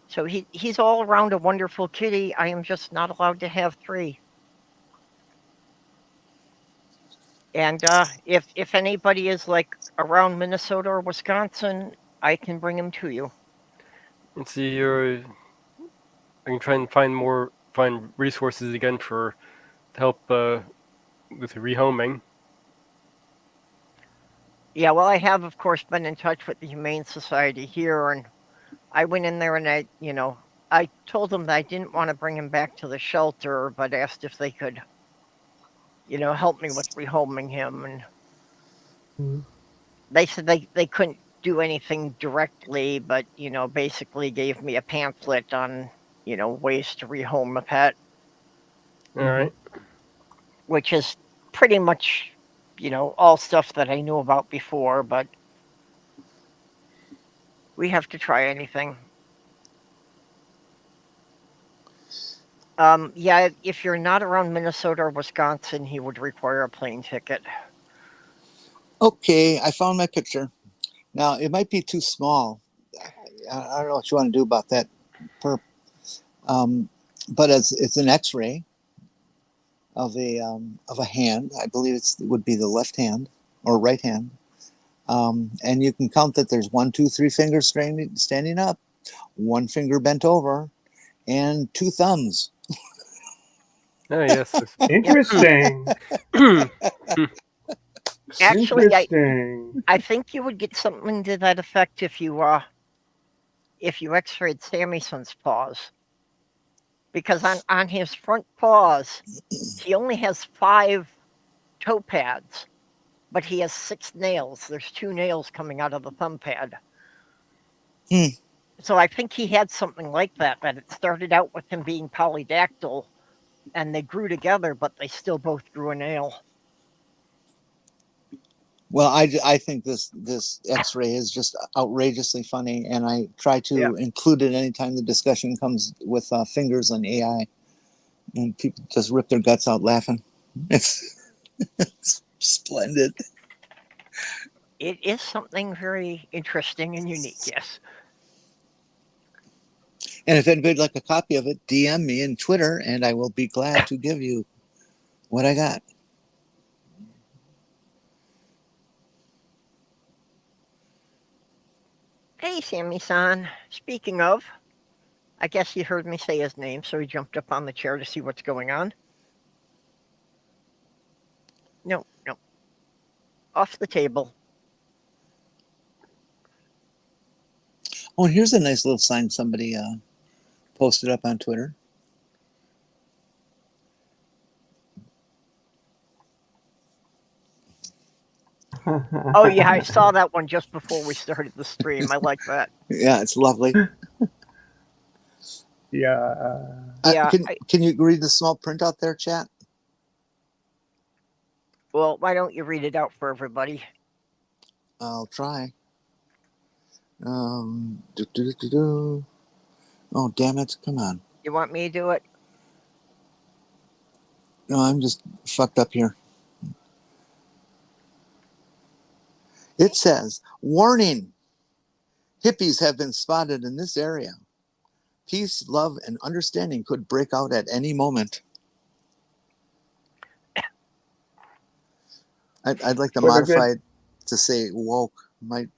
So he's all around a wonderful kitty. I am just not allowed to have 3. And if anybody is like around Minnesota or Wisconsin, I can bring him to you. And see here, I can try and find resources again to help with rehoming. Yeah, well, I have, of course, been in touch with the Humane Society here, and I went in there and I told them that I didn't want to bring him back to the shelter, but asked if they could, help me with rehoming him. And they said they couldn't do anything directly, but, basically gave me a pamphlet on, ways to rehome a pet. All right. Which is pretty much, all stuff that I knew about before, but we have to try anything. Yeah, if you're not around Minnesota or Wisconsin, he would require a plane ticket. Okay, I found my picture. Now, it might be too small. I don't know what you want to do about that, Perp. But it's an X-ray of a hand. I believe it would be the left hand or right hand. And you can count that there's 1, 2, 3 fingers standing up, 1 finger bent over, and 2 thumbs. Oh, yes. Interesting. Actually, Interesting. I think you would get something to that effect if you X-rayed Sammyson's paws. Because on his front paws, he only has 5 toe pads, but he has 6 nails. There's 2 nails coming out of the thumb pad. So I think he had something like that it started out with him being polydactyl, and they grew together, but they still both grew a nail. Well, I think this X-ray is just outrageously funny, and I try to include it anytime the discussion comes with fingers and AI, and people just rip their guts out laughing. It's splendid. It is something very interesting and unique, yes. And if anybody'd like a copy of it, DM me in Twitter, and I will be glad to give you what I got. Hey, Sammy-san. Speaking of, I guess he heard me say his name, so he jumped up on the chair to see what's going on. No. Off the table. Oh, and here's a nice little sign somebody posted up on Twitter. Oh, yeah, I saw that one just before we started the stream. I like that. Yeah, it's lovely. Yeah. Can you read the small print out there, chat? Well, why don't you read it out for everybody? I'll try. Oh, damn it. Come on. You want me to do it? No, I'm just fucked up here. It says, warning, hippies have been spotted in this area. Peace, love, and understanding could break out at any moment. I'd like to modify it to say woke might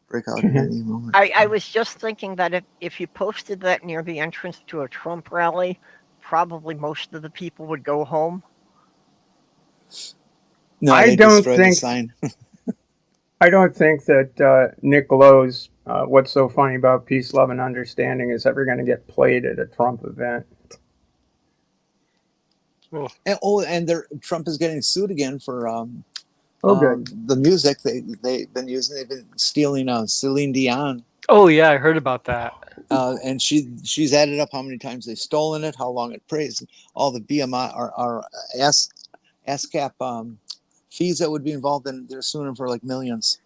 break out at any moment. I was just thinking that if you posted that near the entrance to a Trump rally, probably most of the people would go home. No, I don't think the sign. I don't think that Nick Lowe's What's so funny about peace, love, and understanding is ever going to get played at a Trump event. And Trump is getting sued again for good. the music they've been using. They've been stealing Celine Dion. Oh yeah, I heard about that. And she's added up how many times they've stolen it, how long it plays, all the BMI or ASCAP fees that would be involved, and they're suing them for like millions.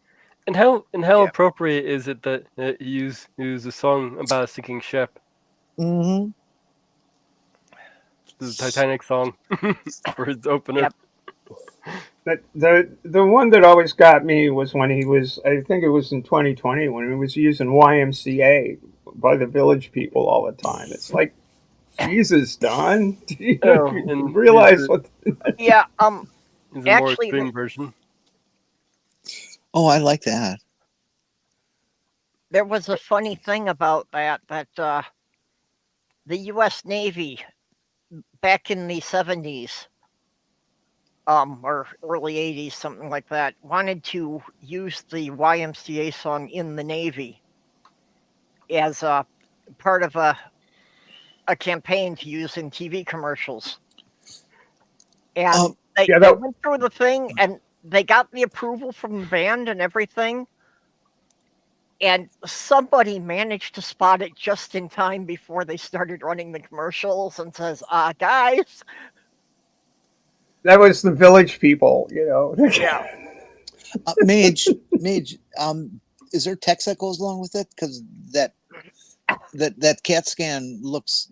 And how appropriate is it that you use a song about a sinking ship? Mm-hmm. The Titanic song for his opener. Yep. But the one that always got me was when he was, I think it was in 2020, when he was using YMCA by the Village People all the time. It's like, Jesus, Don, do you realize what? Yeah. Is a more extreme version. Oh, I like that. There was a funny thing about that the U.S. Navy back in the 70s, or early 80s, something like that, wanted to use the YMCA song in the Navy as a part of a campaign to use in TV commercials. And they went through the thing, and they got the approval from the band and everything. And somebody managed to spot it just in time before they started running the commercials and says, guys. That was the Village People, Yeah. Mage, is there text that goes along with it? Because that CAT scan looks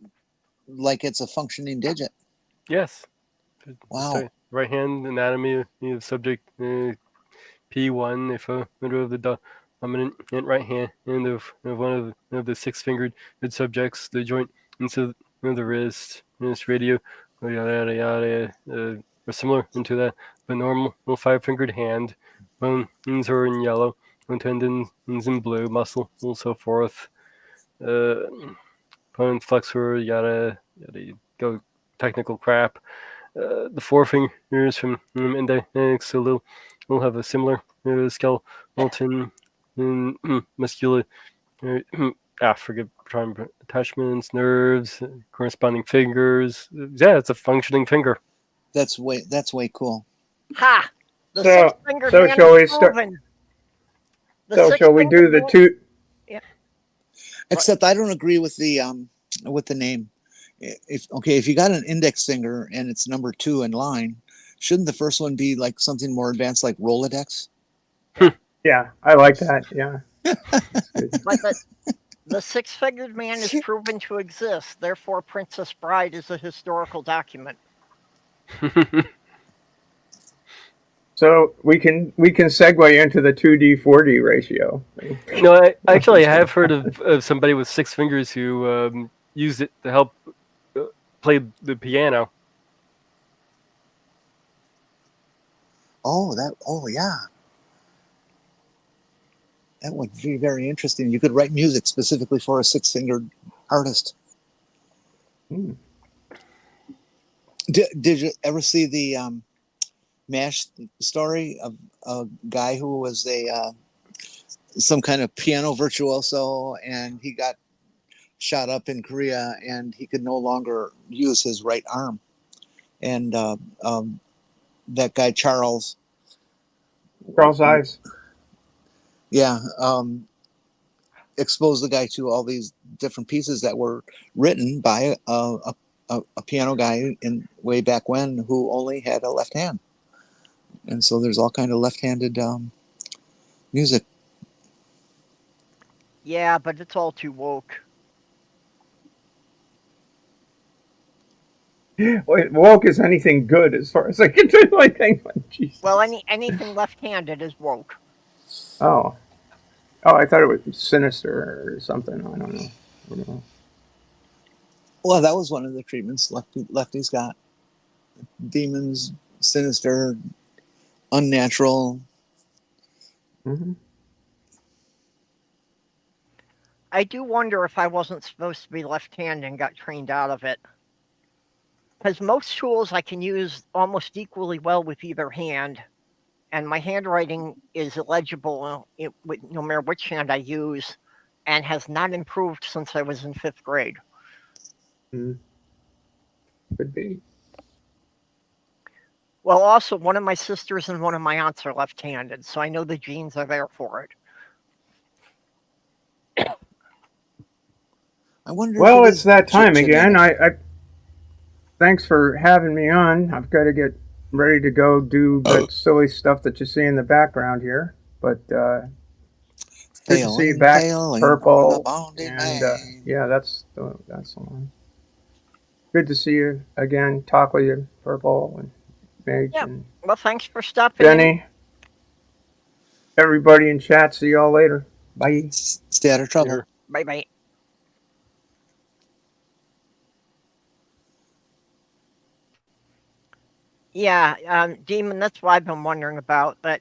like it's a functioning digit. Yes. Wow. Right hand anatomy of subject P1 if a middle of the dominant and right hand of one of the six-fingered subjects, the joint into the wrist, radio, yada yada yada, are similar into that, but normal five-fingered hand, bones are in yellow, tendons in blue, muscle and so forth. Opponent flexor, yada yada, go technical crap. The forefingers from index will have a similar skeleton muscular attachments, nerves, corresponding fingers. Yeah, it's a functioning finger. That's way cool. Ha! The So six-fingered shall man we is proven. So shall we do the two? Yeah. Except I don't agree with the name. If you got an index finger and it's number 2 in line, shouldn't the first one be like something more advanced, like Rolodex? Yeah, I like that. Yeah. But the six-fingered man is proven to exist. Therefore, Princess Bride is a historical document. So we can segue into the 2D 4D ratio. No, I have heard of somebody with 6 fingers who used it to help play the piano. Oh yeah. That would be very interesting. You could write music specifically for a 6-fingered artist. Hmm. Did you ever see the MASH story of a guy who was some kind of piano virtuoso, and he got shot up in Korea, and he could no longer use his right arm, and that guy Charles Ives. Yeah, exposed the guy to all these different pieces that were written by a piano guy in way back when who only had a left hand, and so there's all kind of left-handed music. Yeah, but it's all too woke. Woke is anything good as far as I can tell. I think. Jesus. Well, anything left-handed is woke. Oh, I thought it was sinister or something. I don't know. Well, that was one of the treatments lefties got. Demons, sinister, unnatural. Mm-hmm. I do wonder if I wasn't supposed to be left-handed and got trained out of it. Because most tools I can use almost equally well with either hand. and my handwriting is illegible no matter which hand I use, and has not improved since I was in 5th grade. Could be. Well, also, one of my sisters and one of my aunts are left-handed, so I know the genes are there for it. I wonder. Well, it's that time again. I thanks for having me on. I've got to get ready to go do that silly stuff that you see in the background here. But good to see you back, Purple. And yeah, that's the one. Good to see you again. Talk with you, Purple and Mage. Yeah. And well, thanks for stopping in. Jenny. Everybody in chat. See y'all later. Bye. Stay out of trouble. Bye-bye. Yeah, Demon, that's what I've been wondering about. But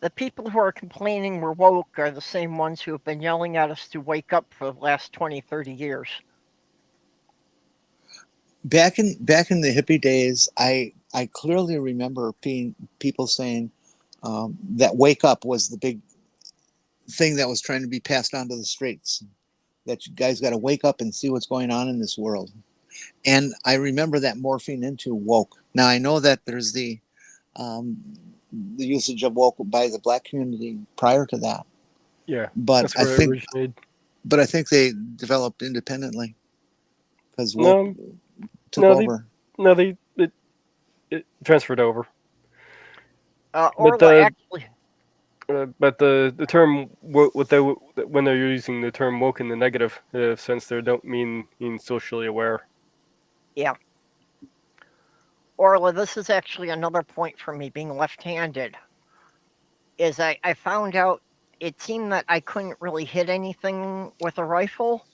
the people who are complaining we're woke are the same ones who have been yelling at us to wake up for the last 20, 30 years. Back in the hippie days, I clearly remember people saying that wake up was the big thing that was trying to be passed on to the streets. That you guys got to wake up and see what's going on in this world. And I remember that morphing into woke. Now I know that there's the usage of woke by the black community prior to that. Yeah, but I think they developed independently because woke took over. It transferred over. But the term when they're using the term woke in the negative sense, they don't mean socially aware. Yeah. Orla, this is actually another point for me being left-handed. Is I found out it seemed that I couldn't really hit anything with a rifle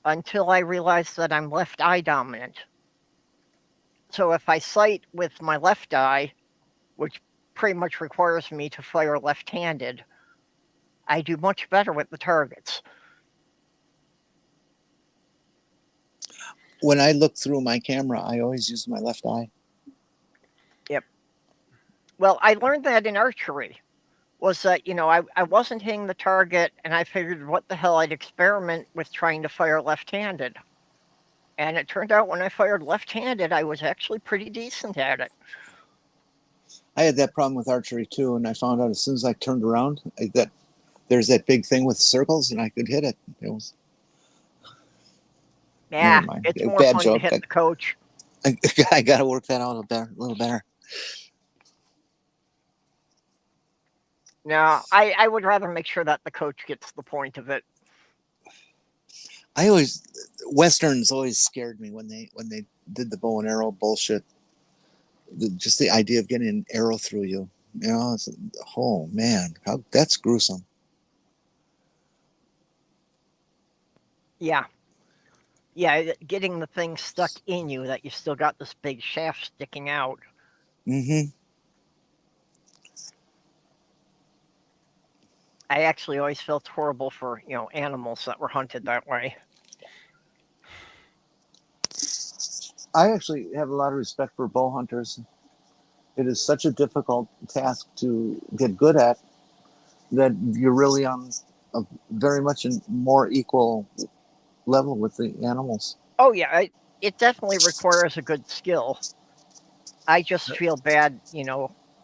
until I realized that I'm left eye dominant. So if I sight with my left eye, which pretty much requires me to fire left-handed, I do much better with the targets. When I look through my camera, I always use my left eye. Yep. Well, I learned that in archery. Was that, I wasn't hitting the target, and I figured what the hell, I'd experiment with trying to fire left-handed. And it turned out when I fired left-handed, I was actually pretty decent at it. I had that problem with archery too, and I found out as soon as I turned around that there's that big thing with circles, and I could hit it. It was it's more fun to hit the coach. I got to work that out a little better. No, I would rather make sure that the coach gets the point of it. Westerns always scared me when they did the bow and arrow bullshit. Just the idea of getting an arrow through you, oh man, that's gruesome. Yeah, getting the thing stuck in you that you still got this big shaft sticking out. Mm-hmm. I actually always felt horrible for animals that were hunted that way. I actually have a lot of respect for bow hunters. It is such a difficult task to get good at that you're really on a very much more equal level with the animals. Oh yeah, it definitely requires a good skill. I just feel bad,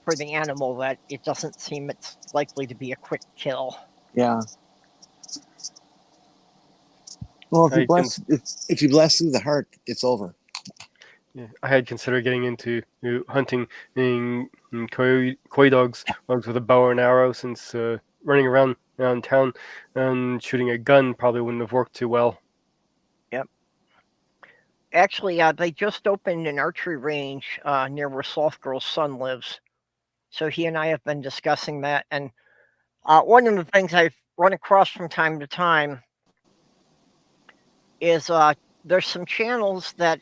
for the animal that it doesn't seem it's likely to be a quick kill. Yeah. Well, if you bless through the heart, it's over. Yeah, I had considered getting into hunting coy dogs with a bow and arrow, since running around town and shooting a gun probably wouldn't have worked too well. Yep. Actually, they just opened an archery range near where Slothgirl's son lives. So he and I have been discussing that. And one of the things I've run across from time to time is there's some channels that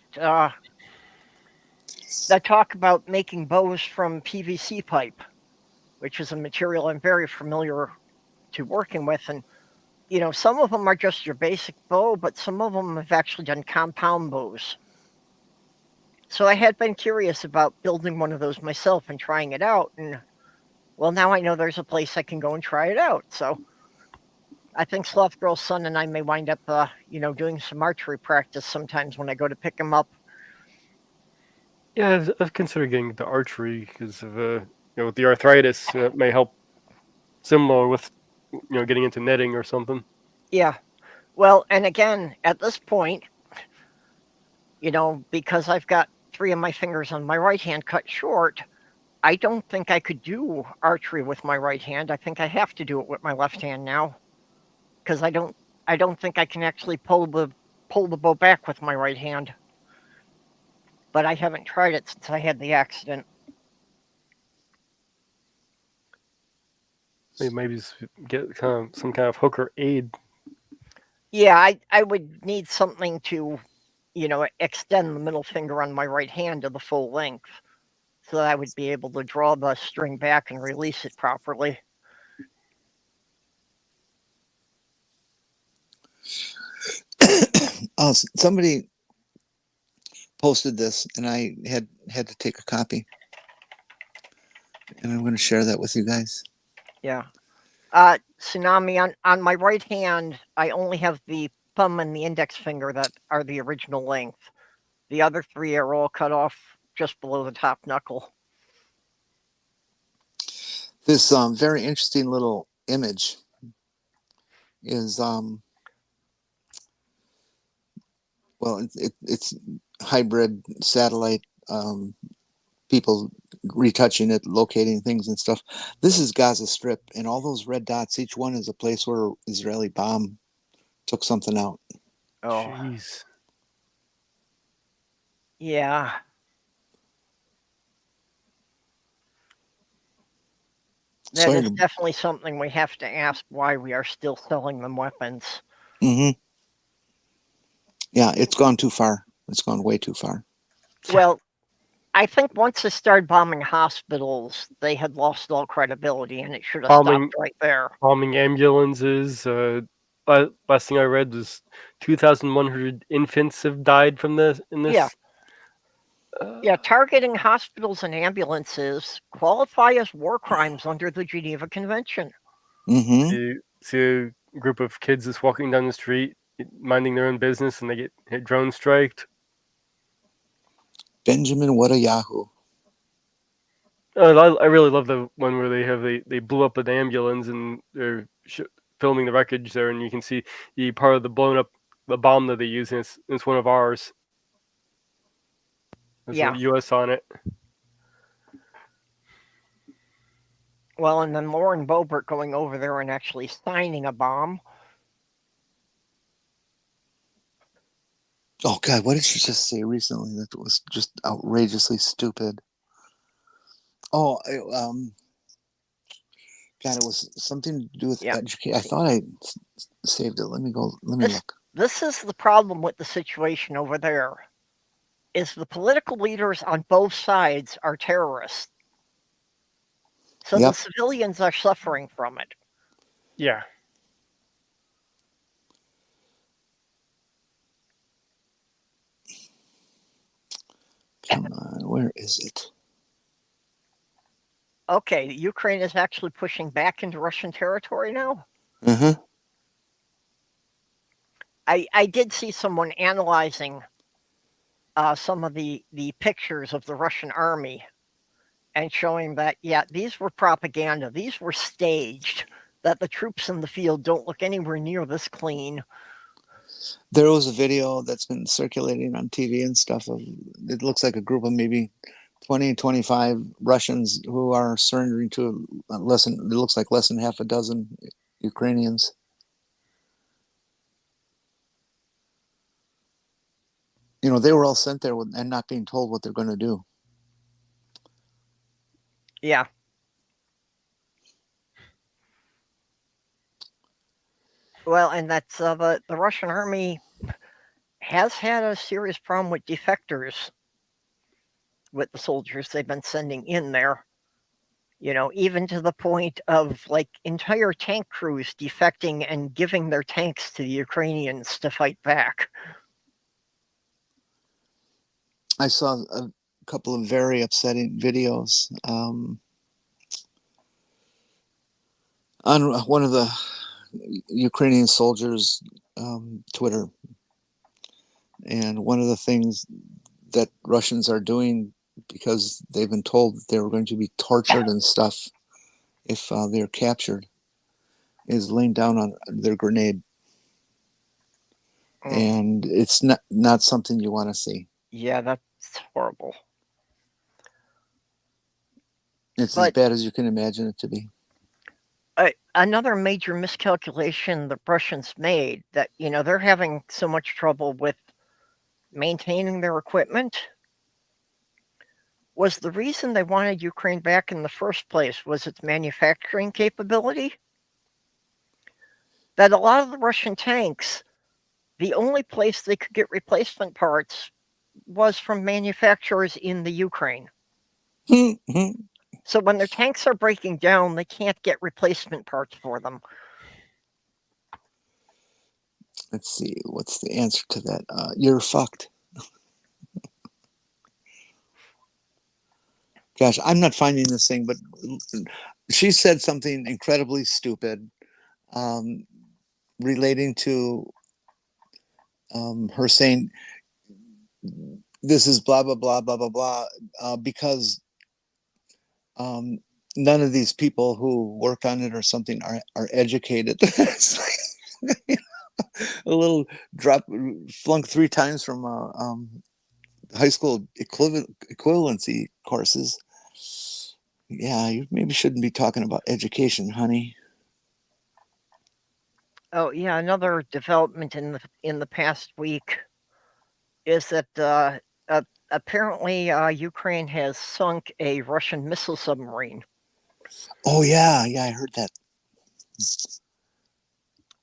talk about making bows from PVC pipe, which is a material I'm very familiar to working with. And, some of them are just your basic bow, but some of them have actually done compound bows. So I had been curious about building one of those myself and trying it out. And Well, now I know there's a place I can go and try it out. So I think Sloth Girl's son and I may wind up, doing some archery practice sometimes when I go to pick him up. Yeah, I've considered getting into archery because of with the arthritis, it may help. Similar with getting into netting or something. Yeah. Well, and again, at this point, because I've got 3 of my fingers on my right hand cut short, I don't think I could do archery with my right hand. I think I have to do it with my left hand now, because I don't think I can actually pull the bow back with my right hand. But I haven't tried it since I had the accident. Maybe get some kind of hook or aid. Yeah, I would need something to, extend the middle finger on my right hand to the full length, so that I would be able to draw the string back and release it properly. Somebody posted this, and I had to take a copy, and I'm going to share that with you guys. Yeah. Tsunami, on my right hand, I only have the thumb and the index finger that are the original length. The other 3 are all cut off just below the top knuckle. This very interesting little image is well, it's hybrid satellite people retouching it, locating things and stuff. This is Gaza Strip, and all those red dots, each one is a place where an Israeli bomb took something out. Oh, jeez. Yeah. That is definitely something we have to ask, why we are still selling them weapons. Mm-hmm. Yeah, it's gone too far. It's gone way too far. Well, I think once they started bombing hospitals, they had lost all credibility, and it should have stopped right there. Bombing ambulances. Last thing I read was 2,100 infants have died from this. Yeah, targeting hospitals and ambulances qualify as war crimes under the Geneva Convention. Mm-hmm. You see a group of kids just walking down the street, minding their own business, and they get hit drone striked. Benjamin, what a Yahoo! I really love the one where they blew up an ambulance and they're filming the wreckage there, and you can see the part of the blown up the bomb that they use, and it's one of ours. There's a U.S. on it. Well, and then Lauren Boebert going over there and actually signing a bomb. Oh God, what did she just say recently that was just outrageously stupid? Oh, God, it was something to do with education. I thought I saved it. Let me look. This is the problem with the situation over there, is the political leaders on both sides are terrorists. So the civilians are suffering from it. Yeah. Come on, where is it? Okay, Ukraine is actually pushing back into Russian territory now? Uh-huh. I did see someone analyzing some of the pictures of the Russian army and showing that, these were propaganda. These were staged, that the troops in the field don't look anywhere near this clean. There was a video that's been circulating on TV and stuff of, it looks like a group of maybe 20, 25 Russians who are surrendering to it looks like less than half a dozen Ukrainians. They were all sent there and not being told what they're going to do. Yeah. Well, and that's the Russian army has had a serious problem with defectors, with the soldiers they've been sending in there. Even to the point of entire tank crews defecting and giving their tanks to the Ukrainians to fight back. I saw a couple of very upsetting videos. on one of the Ukrainian soldiers' Twitter, and one of the things that Russians are doing, because they've been told that they were going to be tortured and stuff if they're captured, is laying down on their grenade. And it's not something you want to see. Yeah, that's horrible. It's as bad as you can imagine it to be. Another major miscalculation the Russians made, that, they're having so much trouble with maintaining their equipment, was the reason they wanted Ukraine back in the first place was its manufacturing capability. That a lot of the Russian tanks, the only place they could get replacement parts was from manufacturers in the Ukraine. So when their tanks are breaking down, they can't get replacement parts for them. Let's see, what's the answer to that? You're fucked. Gosh, I'm not finding this thing, but she said something incredibly stupid relating to her saying this is blah, blah, blah, blah, blah, blah, because none of these people who work on it or something are educated. It's like, a little drop, flunk 3 times from high school equivalency courses. Yeah, you maybe shouldn't be talking about education, honey. Oh yeah, another development in the past week is that apparently Ukraine has sunk a Russian missile submarine. Oh yeah, I heard that.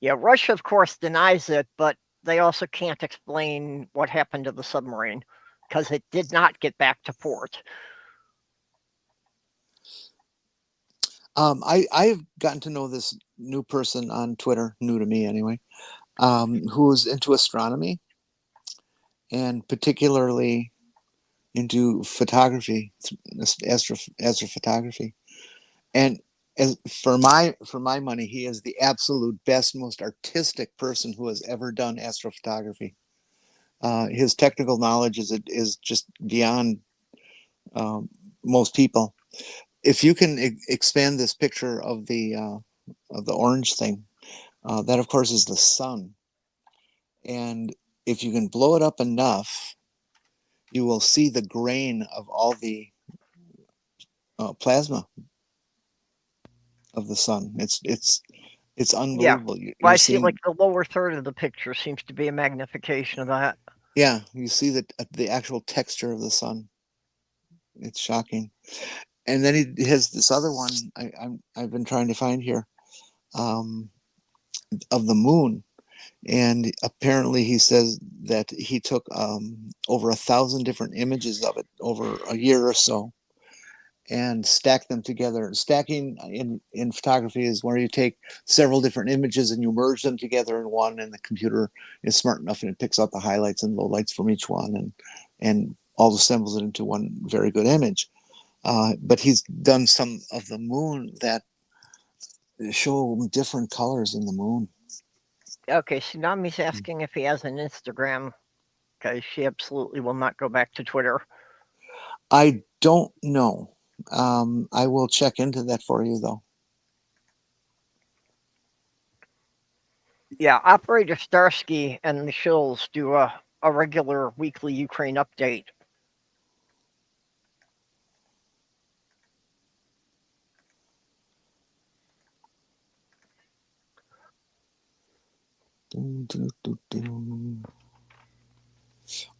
Yeah, Russia of course denies it, but they also can't explain what happened to the submarine because it did not get back to port. I've gotten to know this new person on Twitter, new to me anyway, who's into astronomy and particularly into photography, astrophotography. And for my money, he is the absolute best, most artistic person who has ever done astrophotography. His technical knowledge is just beyond most people. If you can expand this picture of the orange thing, that of course is the sun, and if you can blow it up enough, you will see the grain of all the plasma of the sun. It's unbelievable. Yeah, well, I see like the lower third of the picture seems to be a magnification of that. Yeah, you see the actual texture of the sun. It's shocking. And then he has this other one I've been trying to find here, of the moon. And apparently he says that he took over 1,000 different images of it over a year or so and stacked them together. Stacking in photography is where you take several different images and you merge them together in one, and the computer is smart enough and it picks out the highlights and lowlights from each one and all assembles it into one very good image. But he's done some of the moon that show different colors in the moon. Okay, Tsunami's asking if he has an Instagram, because she absolutely will not go back to Twitter. I don't know. I will check into that for you, though. Yeah, Operator Starsky and the Shills do a regular weekly Ukraine update.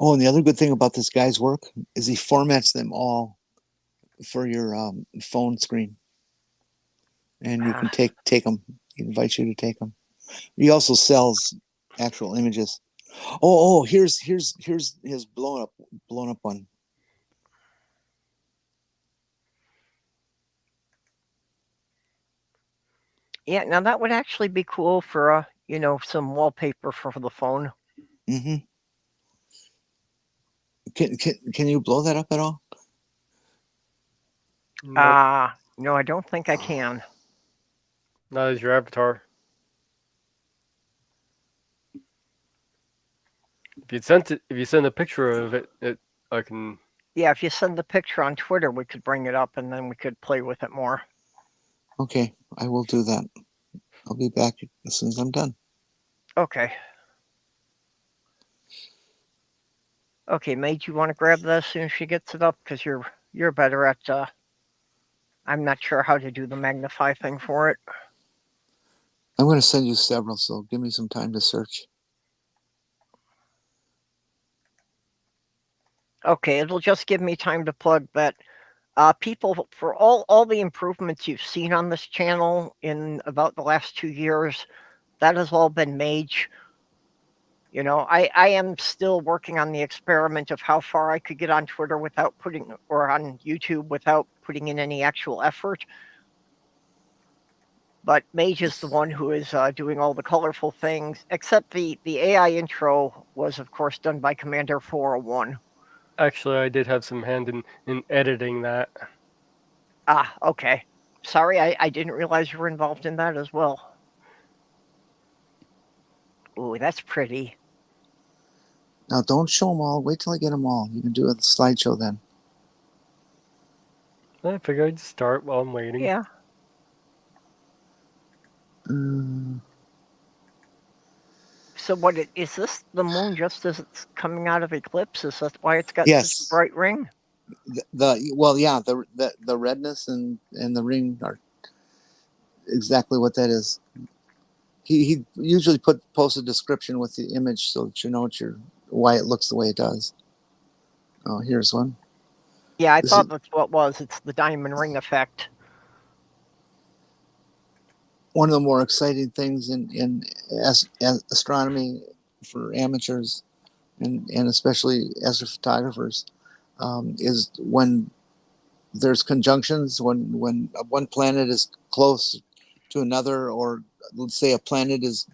Oh, and the other good thing about this guy's work is he formats them all for your phone screen, and you can take them. He invites you to take them. He also sells actual images. Oh, here's his blown up one. Yeah, now that would actually be cool for some wallpaper for the phone. Mm-hmm. Can you blow that up at all? No, I don't think I can. Not as your avatar. If you send a picture of it, I can. Yeah, if you send the picture on Twitter, we could bring it up and then we could play with it more. Okay, I will do that. I'll be back as soon as I'm done. Okay. Okay, Mage, you want to grab that as soon as she gets it up? Because you're better at, I'm not sure how to do the magnify thing for it. I'm going to send you several, so give me some time to search. Okay, it'll just give me time to plug that. People, for all the improvements you've seen on this channel in about the last 2 years, that has all been Mage. You know, I am still working on the experiment of how far I could get on Twitter without putting, or on YouTube without putting in any actual effort. But Mage is the one who is doing all the colorful things, except the AI intro was, of course, done by Commander 401. Actually, I did have some hand in editing that. Ah, okay. Sorry, I didn't realize you were involved in that as well. Ooh, that's pretty. Now, don't show them all. Wait till I get them all. You can do a slideshow then. I figured I'd start while I'm waiting. Yeah. So what is this the moon just as it's coming out of eclipse? Is that why it's got such a bright ring? The redness and the ring are exactly what that is. He usually posts a description with the image so that you know why it looks the way it does. Oh, here's one. Yeah, I thought that's what it was. It's the diamond ring effect. One of the more exciting things in astronomy for amateurs and especially astrophotographers is when there's conjunctions, when one planet is close to another, or let's say a planet is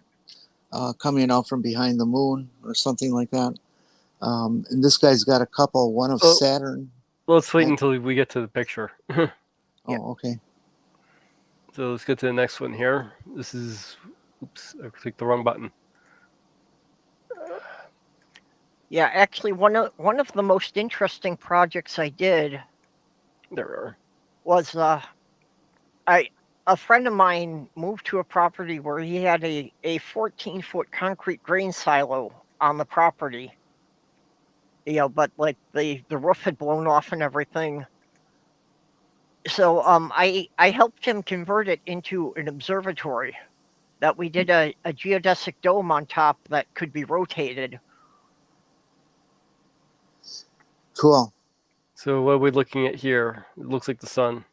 coming out from behind the moon or something like that. And this guy's got a couple, one of Saturn. Let's wait until we get to the picture. Oh, okay. So let's get to the next one here. This is, oops, I clicked the wrong button. Yeah, actually, one of the most interesting projects I did. Was a friend of mine moved to a property where he had a 14-foot concrete grain silo on the property. You know, but like the roof had blown off and everything. So I helped him convert it into an observatory. That we did a geodesic dome on top that could be rotated. Cool. So what are we looking at here? It looks like the sun.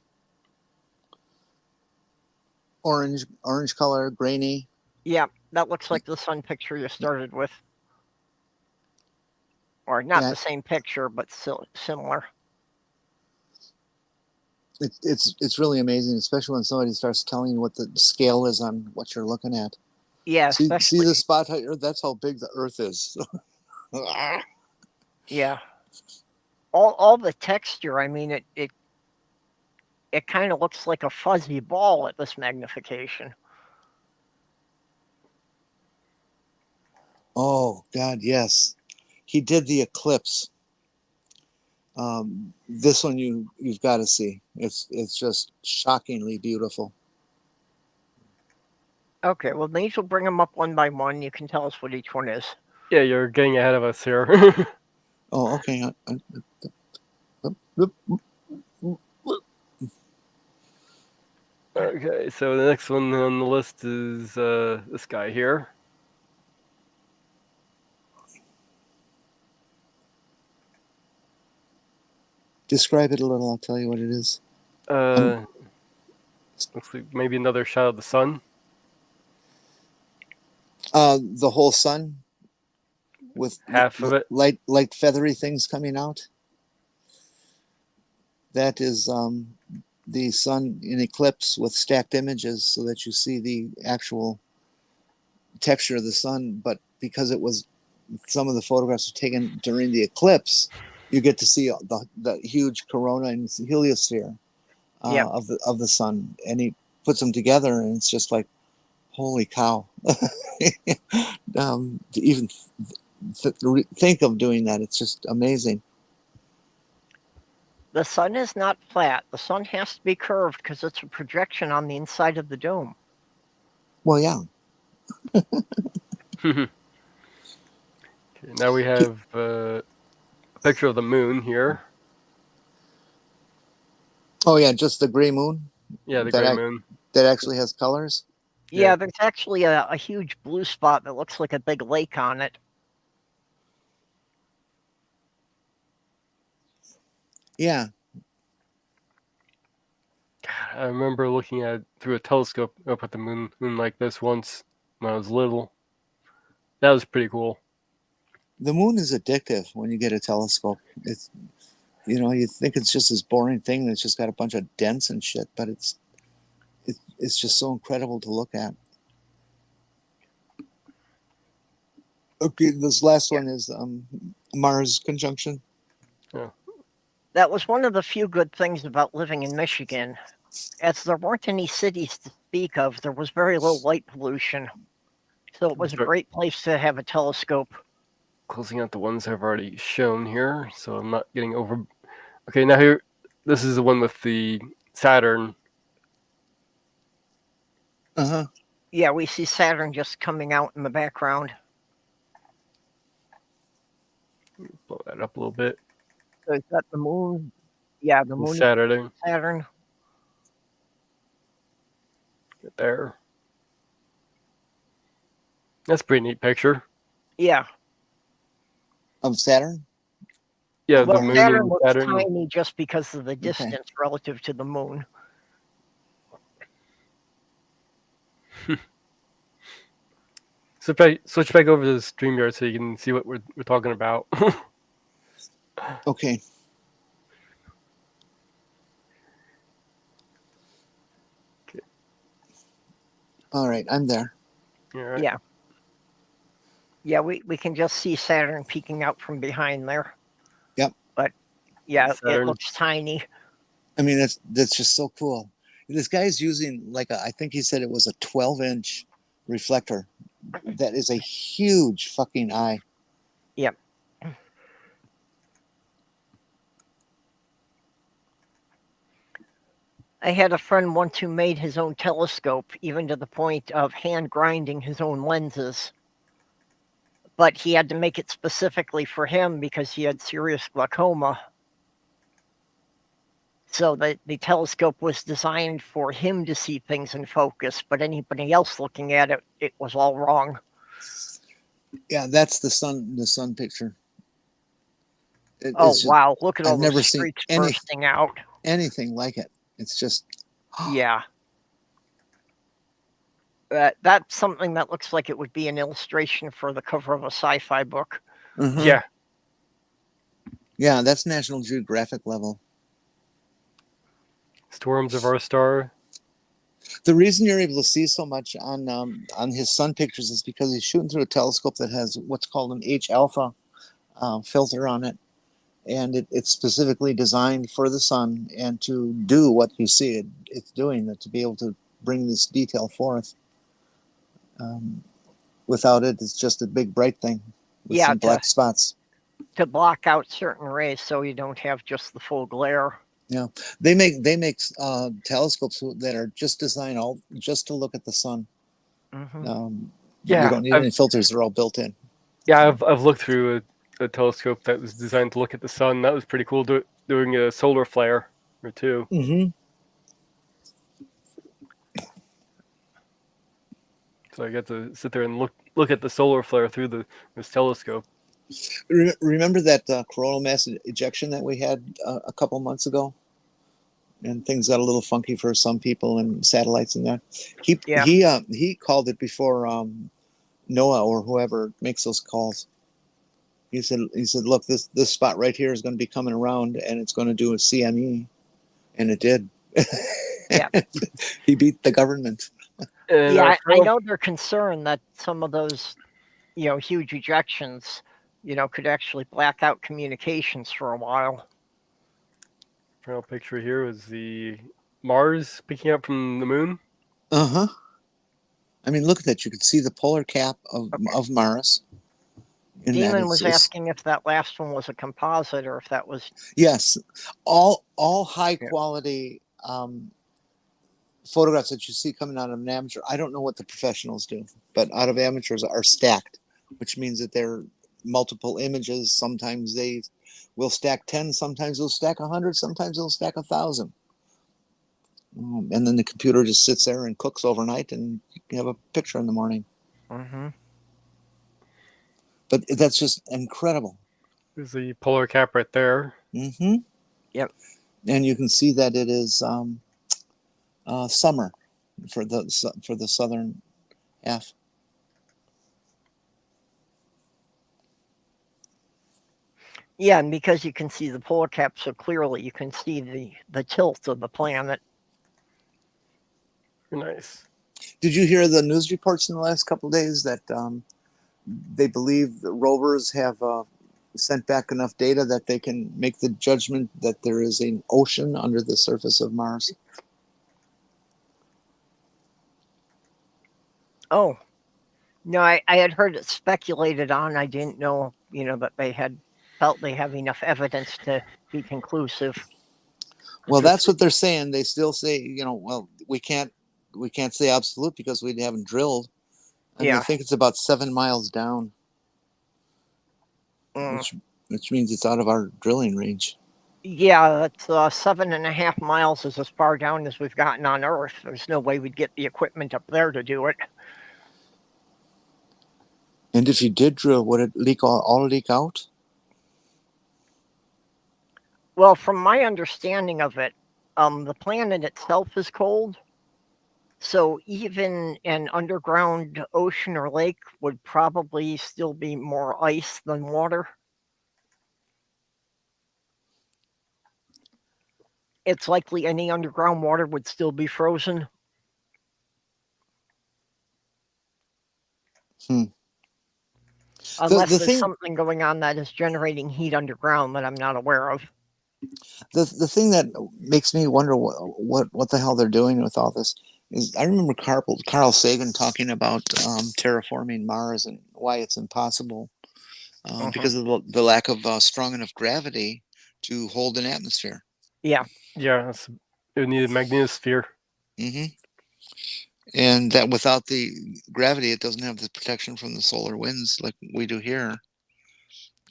Orange color, grainy. Yeah, that looks like the sun picture you started with. Or not the same picture, but still similar. It's really amazing, especially when somebody starts telling you what the scale is on what you're looking at. Yeah, see the spot here? That's how big the Earth is. Yeah. All the texture, I mean, it kind of looks like a fuzzy ball at this magnification. Oh God, yes. He did the eclipse. This one you've got to see. It's just shockingly beautiful. Okay, well, these will bring them up one by one. You can tell us what each one is. Yeah, you're getting ahead of us here. Oh, okay. Okay, so the next one on the list is this guy here. Describe it a little. I'll tell you what it is. Looks like maybe another shot of the sun. The whole sun with half of it, light feathery things coming out. That is the sun in eclipse with stacked images, so that you see the actual texture of the sun. But because it was some of the photographs were taken during the eclipse, you get to see the huge corona and heliosphere of the sun. And puts them together, and it's just like, holy cow. To even think of doing that, it's just amazing. The sun is not flat. The sun has to be curved because it's a projection on the inside of the dome. Well, yeah. Okay, now we have a picture of the moon here. Oh, yeah, just the gray moon? Yeah, the gray moon. That actually has colors? Yeah, there's actually a huge blue spot that looks like a big lake on it. Yeah. I remember looking at through a telescope up at the moon like this once when I was little. That was pretty cool. The moon is addictive when you get a telescope. It's, you think it's just this boring thing that's just got a bunch of dents and shit, but it's just so incredible to look at. Okay, this last one is Mars conjunction. Yeah. That was one of the few good things about living in Michigan. As there weren't any cities to speak of, there was very little light pollution. So it was a great place to have a telescope. Closing out the ones I've already shown here, so I'm not getting over. Okay, now here, this is the one with the Saturn. Uh-huh. Yeah, we see Saturn just coming out in the background. Blow that up a little bit. So is that the moon? Yeah, the moon. Saturn. Saturn. Get there. That's a pretty neat picture. Yeah. Of Saturn? Yeah, well, the moon Saturn and looks Saturn. tiny just because of the distance relative to the moon. Switch back over to the StreamYard so you can see what we're talking about. Okay. All right, I'm there. Right. Yeah. Yeah, we can just see Saturn peeking out from behind there. Yep. But yeah, Saturn. It looks tiny. I mean, that's just so cool. This guy's using I think he said it was a 12-inch reflector. That is a huge fucking eye. Yep. I had a friend once who made his own telescope, even to the point of hand grinding his own lenses. But he had to make it specifically for him because he had serious glaucoma. So the telescope was designed for him to see things in focus, but anybody else looking at it, it was all wrong. Yeah, that's the sun picture. Wow, look at all I've never those seen streaks bursting out. Anything like it. It's just... Yeah. That's something that looks like it would be an illustration for the cover of a sci-fi book. Mm-hmm. Yeah. Yeah, that's National Geographic level. Storms of our star. The reason you're able to see so much on his sun pictures is because he's shooting through a telescope that has what's called an H-alpha filter on it. And it's specifically designed for the sun and to do what you see it's doing, to be able to bring this detail forth. Without it, it's just a big bright thing with some black spots. To block out certain rays so you don't have just the full glare. Yeah, they make telescopes that are just designed just to look at the sun. Mm-hmm. You don't need any filters; they're all built in. Yeah, I've looked through a telescope that was designed to look at the sun. That was pretty cool. Doing a solar flare or two. Mm-hmm. So I got to sit there and look at the solar flare through this telescope. Remember that coronal mass ejection that we had a couple months ago? And things got a little funky for some people and satellites and that. He called it before NOAA or whoever makes those calls. He said, look, this spot right here is going to be coming around and it's going to do a CME, and it did. Yeah. He beat the government. Yeah, I know they're concerned that some of those, huge ejections, could actually black out communications for a while. Final picture here was the Mars picking up from the moon. Uh-huh. I mean, look at that. You could see the polar cap Okay. of Mars. In that Demon was asking if that last one was a composite or if that was. Yes, all high quality photographs that you see coming out of an amateur. I don't know what the professionals do, but out of amateurs are stacked, which means that they're multiple images. Sometimes they will stack 10, sometimes they'll stack 100, sometimes they'll stack 1,000. And then the computer just sits there and cooks overnight, and you have a picture in the morning. Mm-hmm. But that's just incredible. There's the polar cap right there. Mm-hmm. Yep. And you can see that it is summer for the southern half. Yeah, and because you can see the polar cap so clearly, you can see the tilt of the planet. Nice. Did you hear the news reports in the last couple of days that they believe the rovers have sent back enough data that they can make the judgment that there is an ocean under the surface of Mars? Oh, no, I had heard it speculated on. I didn't know, that they had felt they have enough evidence to be conclusive. Well, that's what they're saying. They still say, well, we can't say absolute because we haven't drilled. And Yeah. they think it's about 7 miles down, Mm. which means it's out of our drilling range. Yeah, that's 7.5 miles is as far down as we've gotten on Earth. There's no way we'd get the equipment up there to do it. And if you did drill, would it all leak out? Well, from my understanding of it, the planet itself is cold. So even an underground ocean or lake would probably still be more ice than water. It's likely any underground water would still be frozen. Unless there's something going on that is generating heat underground that I'm not aware of. The thing that makes me wonder what the hell they're doing with all this is I remember Carl Sagan talking about terraforming Mars and why it's impossible because of the lack of strong enough gravity to hold an atmosphere. Yeah. Yeah, it would need a magnetosphere. Mm-hmm. And that without the gravity, it doesn't have the protection from the solar winds like we do here.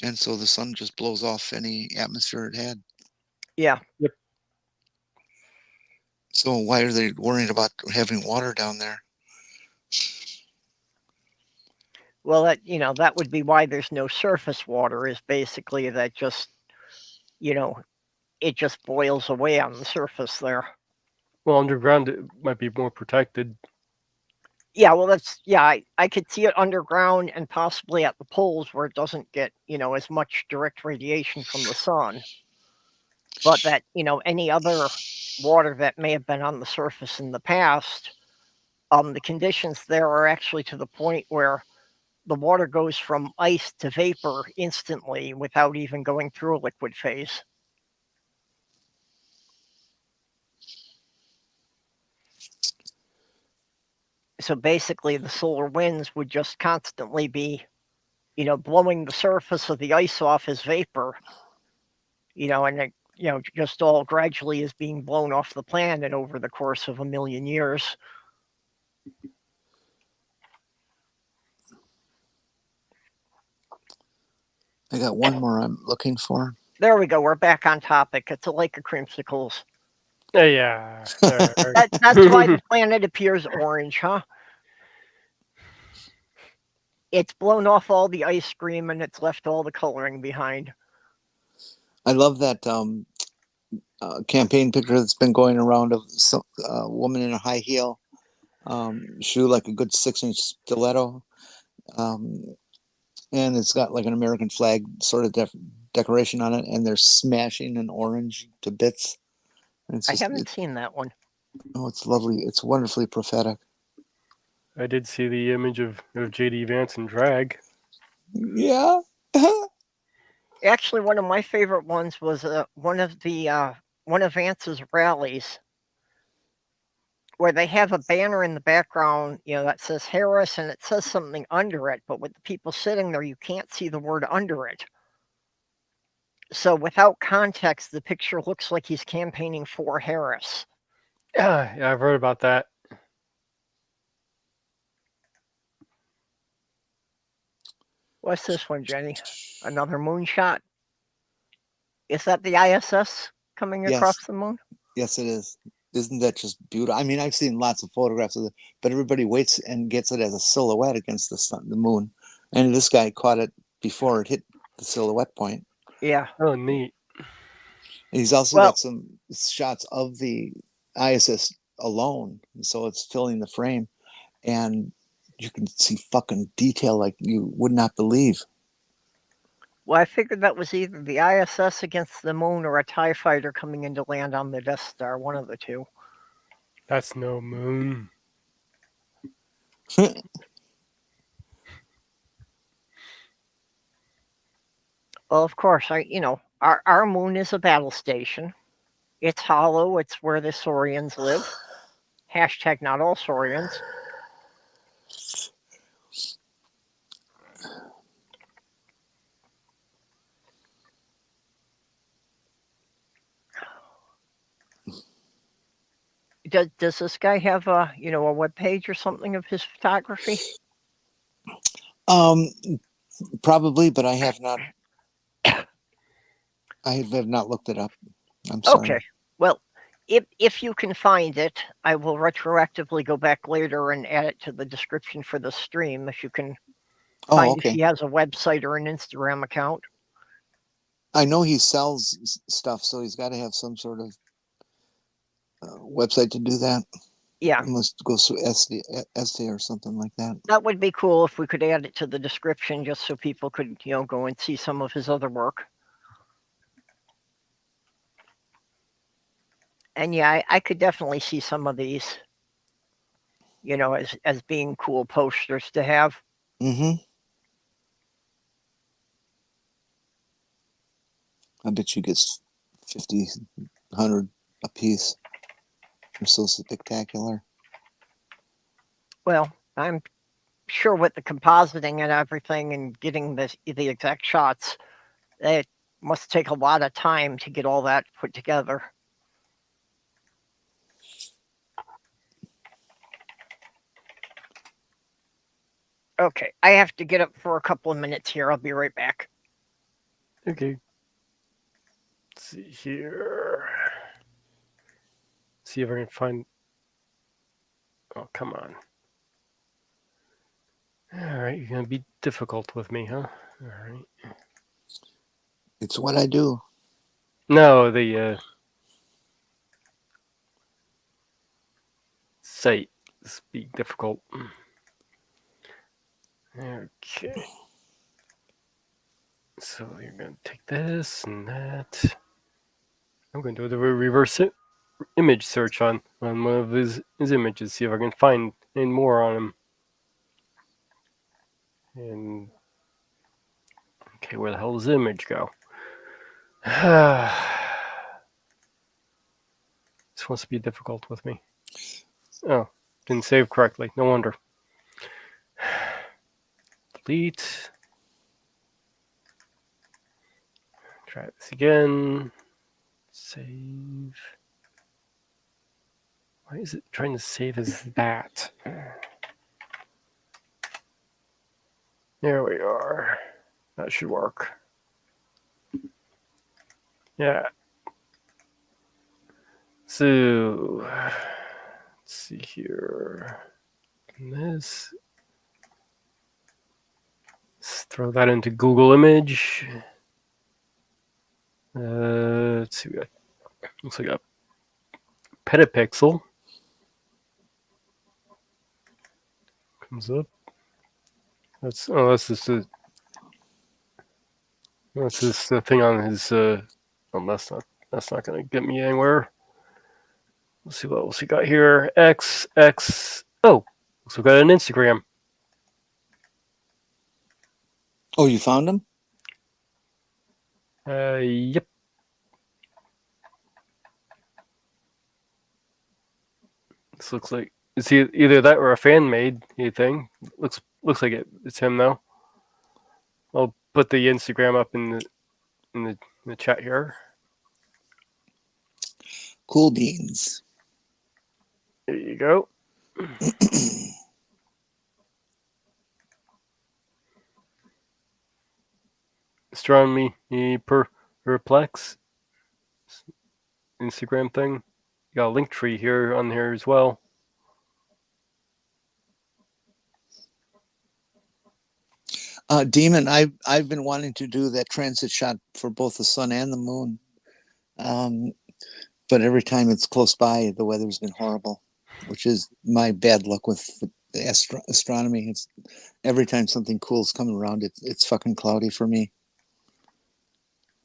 And so the sun just blows off any atmosphere it had. Yeah. Yep. So why are they worried about having water down there? Well, that would be why there's no surface water, is basically that just, it just boils away on the surface there. Well, underground it might be more protected. Yeah, well, I could see it underground and possibly at the poles where it doesn't get, as much direct radiation from the sun. But that, any other water that may have been on the surface in the past, the conditions there are actually to the point where the water goes from ice to vapor instantly without even going through a liquid phase. So basically, the solar winds would just constantly be, blowing the surface of the ice off as vapor, and it, just all gradually is being blown off the planet over the course of 1 million years. I got one more I'm looking for. There we go. We're back on topic. It's a lake of creamsicles. Yeah. That's why the planet appears orange, huh? It's blown off all the ice cream and it's left all the coloring behind. I love that campaign picture that's been going around of a woman in a high heel shoe, like a good 6-inch stiletto. And it's got like an American flag sort of decoration on it, and they're smashing an orange to bits. I haven't seen that one. Oh, it's lovely. It's wonderfully prophetic. I did see the image of J.D. Vance in drag. Yeah. Actually, one of my favorite ones was one of Vance's rallies where they have a banner in the background, that says Harris, and it says something under it, but with the people sitting there, you can't see the word under it. So without context, the picture looks like he's campaigning for Harris. Yeah, I've heard about that. What's this one, Jenny? Another moonshot? Is that the ISS coming across the moon? Yes, it is. Isn't that just beautiful? I mean, I've seen lots of photographs of it, but everybody waits and gets it as a silhouette against the moon. And this guy caught it before it hit the silhouette point. Yeah. Oh, neat. And he's also got some shots of the ISS alone, so it's filling the frame, and you can see fucking detail like you would not believe. Well, I figured that was either the ISS against the moon or a TIE fighter coming in to land on the Death Star, one of the two. That's no moon. Well, of course, our moon is a battle station. It's hollow. It's where the Saurians live. Hashtag not all Saurians. Does this guy have a web page or something of his photography? Probably, but I have not. I have not looked it up. I'm sorry. Okay. Well, if you can find it, I will retroactively go back later and add it to the description for the stream. If you can find if he has a website or an Instagram account. I know he sells stuff, so he's got to have some sort of website to do that. Yeah. It must go through SD or something like that. That would be cool if we could add it to the description just so people could, go and see some of his other work. And yeah, I could definitely see some of these, as being cool posters to have. Mm-hmm. I bet you gets 50, 100 a piece. They're so spectacular. Well, I'm sure with the compositing and everything and getting the exact shots, it must take a lot of time to get all that put together. Okay, I have to get up for a couple of minutes here. I'll be right back. Okay. Let's see here. See if I can find. Oh, come on. All right, you're going to be difficult with me, huh? All right. It's what I do. No, the site is being difficult. Okay. So you're going to take this and that. I'm going to do the reverse image search on one of his images, see if I can find any more on him. And okay, where the hell does the image go? This wants to be difficult with me. Oh, didn't save correctly. No wonder. Delete. Try this again. Save. Why is it trying to save as that? There we are. That should work. Yeah. So, let's see here. Let's throw that into Google Image. Let's see. Looks like a petapixel comes up. That's just a. That's this thing on his. Oh, that's not going to get me anywhere. Let's see what else we got here. X. Oh, so we got an Instagram. Oh, you found him? This looks like it's either that or a fan made thing. Looks like it's him though. I'll put the Instagram up in the chat here. Cool beans. There you go. Astronomy perplex Instagram thing. You got a link tree here on here as well. Demon, I've been wanting to do that transit shot for both the sun and the moon, but every time it's close by, the weather's been horrible, which is my bad luck with astronomy. It's every time something cool's coming around, it's fucking cloudy for me.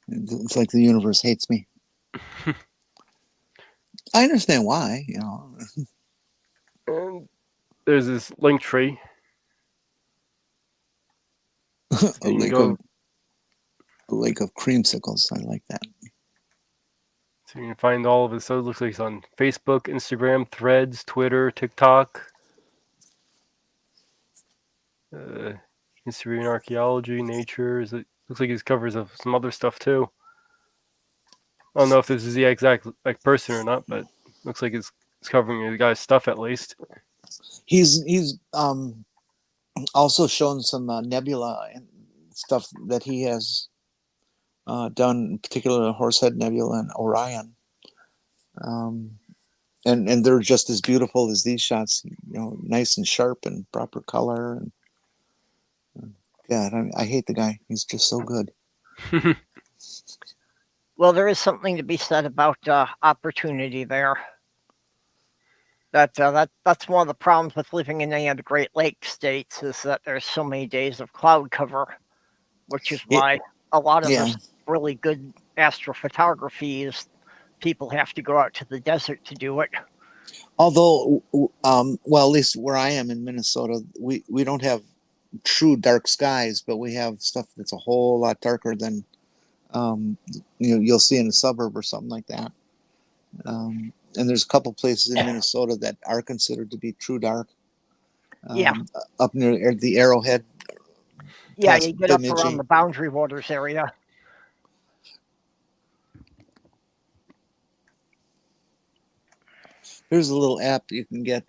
It's like the universe hates me. I understand why, you know. And there's this link tree. A lake of creamsicles. I like that. So you can find all of it. So it looks like it's on Facebook, Instagram, Threads, Twitter, TikTok, history and archaeology, nature. It looks like he's covers of some other stuff too. I don't know if this is the exact person or not, but looks like it's covering the guy's stuff at least. He's also shown some nebula and stuff that he has done, in particular Horsehead Nebula and Orion, and they're just as beautiful as these shots. You know, nice and sharp and proper color. And God, I hate the guy. He's just so good. Well, there is something to be said about opportunity there. That's one of the problems with living in any of the Great Lakes states is that there's so many days of cloud cover, which is why a lot of this really good astrophotography is people have to go out to the desert to do it. Although, well, at least where I am in Minnesota, we don't have true dark skies, but we have stuff that's a whole lot darker than you'll see in a suburb or something like that. And there's a couple places in Minnesota that are considered to be true dark. Up near the Arrowhead. Yeah, you get up around the Boundary Waters area. Here's a little app you can get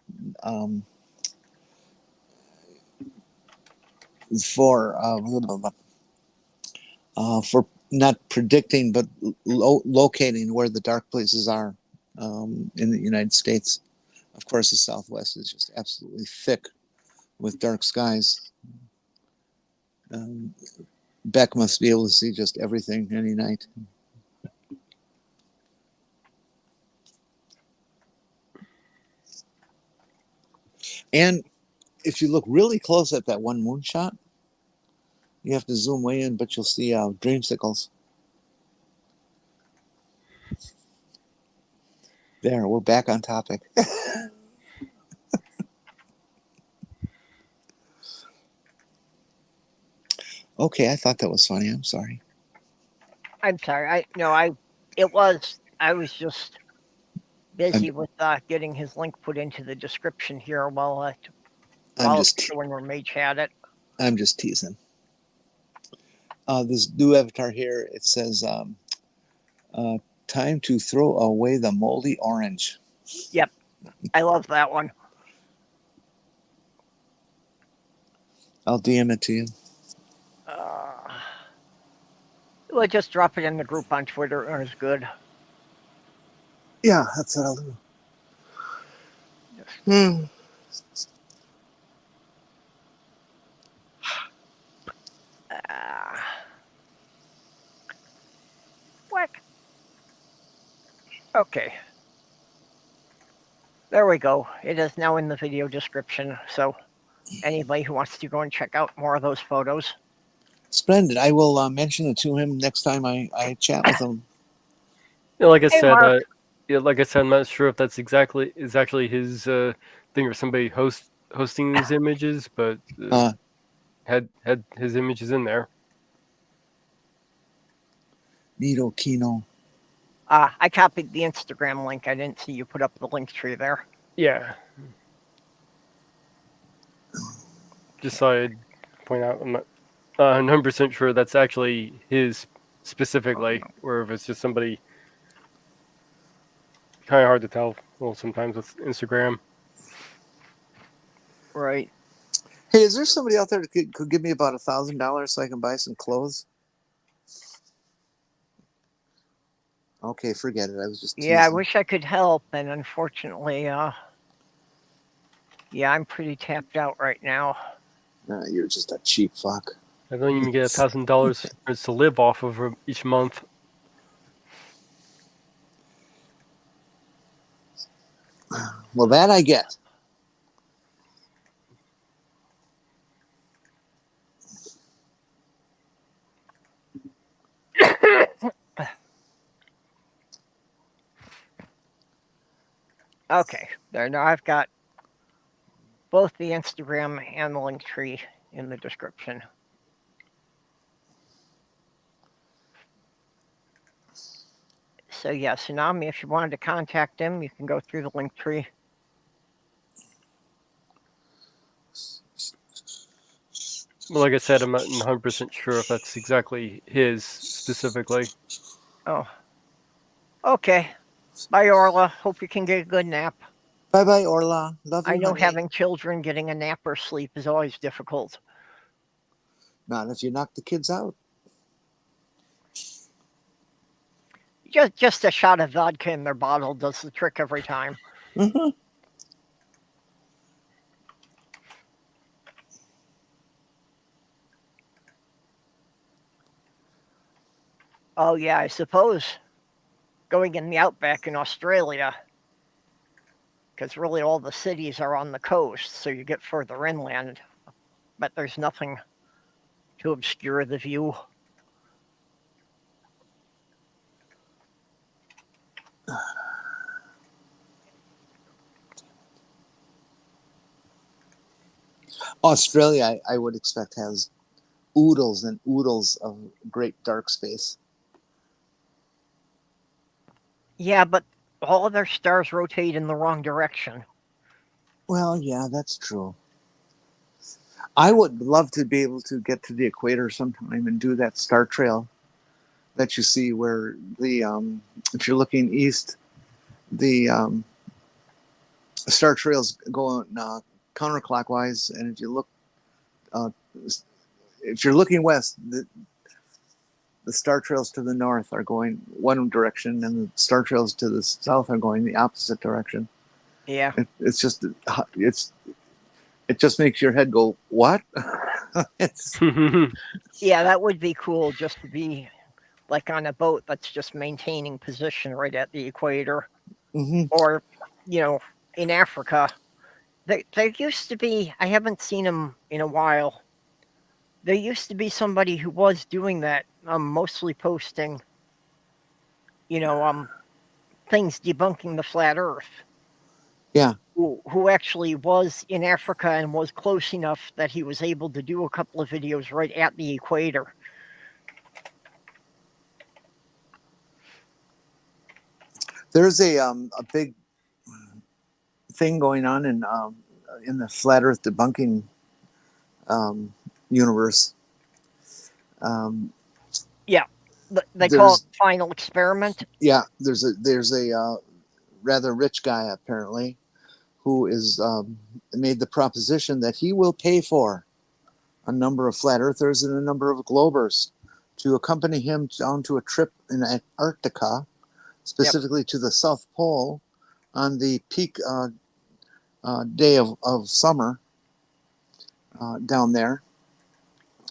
for not predicting but locating where the dark places are in the United States. Of course, the Southwest is just absolutely thick with dark skies. Beck must be able to see just everything any night. And if you look really close at that one moonshot, you have to zoom way in, but you'll see dreamsicles. There, we're back on topic. Okay, I thought that was funny. I'm sorry. I'm sorry. I was just busy with getting his link put into the description here while when Mage had it. I'm just teasing. This new avatar here, it says, time to throw away the moldy orange. Yep. I love that one. I'll DM it to you. Well, just drop it in the group on Twitter. It's good. Yeah, that's what I'll do. Whack. Okay. There we go. It is now in the video description. So anybody who wants to go and check out more of those photos. Splendid. I will mention it to him next time I chat with him. Yeah, like I said, I'm not sure if that's actually his thing or somebody hosting these images, but had his images in there. Nito Kino. I copied the Instagram link. I didn't see you put up the link tree there. Yeah. Just thought I'd point out, I'm not 100% sure that's actually his specifically, or if it's just somebody. Kind of hard to tell. Well, sometimes with Instagram. Right. Hey, is there somebody out there that could give me about $1,000 so I can buy some clothes? Okay, forget it. I was just teasing. Yeah, I wish I could help, and unfortunately, yeah, I'm pretty tapped out right now. You're just a cheap fuck. I don't even get $1,000 to live off of each month. Well, that I get. Okay, there. Now I've got both the Instagram and the link tree in the description. So yeah, Tsunami, if you wanted to contact him, you can go through the link tree. Well, like I said, I'm not 100% sure if that's exactly his specifically. Oh. Okay. Bye, Orla. Hope you can get a good nap. Bye-bye, Orla. Love you, I know honey. having children getting a nap or sleep is always difficult. Not if you knock the kids out. Just a shot of vodka in their bottle does the trick every time. Mm-hmm. Oh, yeah, I suppose going in the outback in Australia, because really all the cities are on the coast, so you get further inland, but there's nothing to obscure the view. Australia, I would expect, has oodles and oodles of great dark space. Yeah, but all of their stars rotate in the wrong direction. Well, yeah, that's true. I would love to be able to get to the equator sometime and do that star trail that you see where the if you're looking east, the star trails go counterclockwise, and if you look if you're looking west, the star trails to the north are going one direction, and the star trails to the south are going the opposite direction. Yeah. It just makes your head go, what? Yeah, that would be cool, just to be like on a boat that's just maintaining position right at the equator. Mm-hmm. Or, in Africa, there used to be, I haven't seen him in a while, there used to be somebody who was doing that, mostly posting, things debunking the flat earth. Yeah. Who actually was in Africa and was close enough that he was able to do a couple of videos right at the equator. There's a big thing going on in the flat Earth debunking universe. Yeah, they call it Final Experiment. Yeah, there's a rather rich guy apparently who is made the proposition that he will pay for a number of flat earthers and a number of globers to accompany him down to a trip in Antarctica, specifically to the South Pole, on the peak day of summer down there.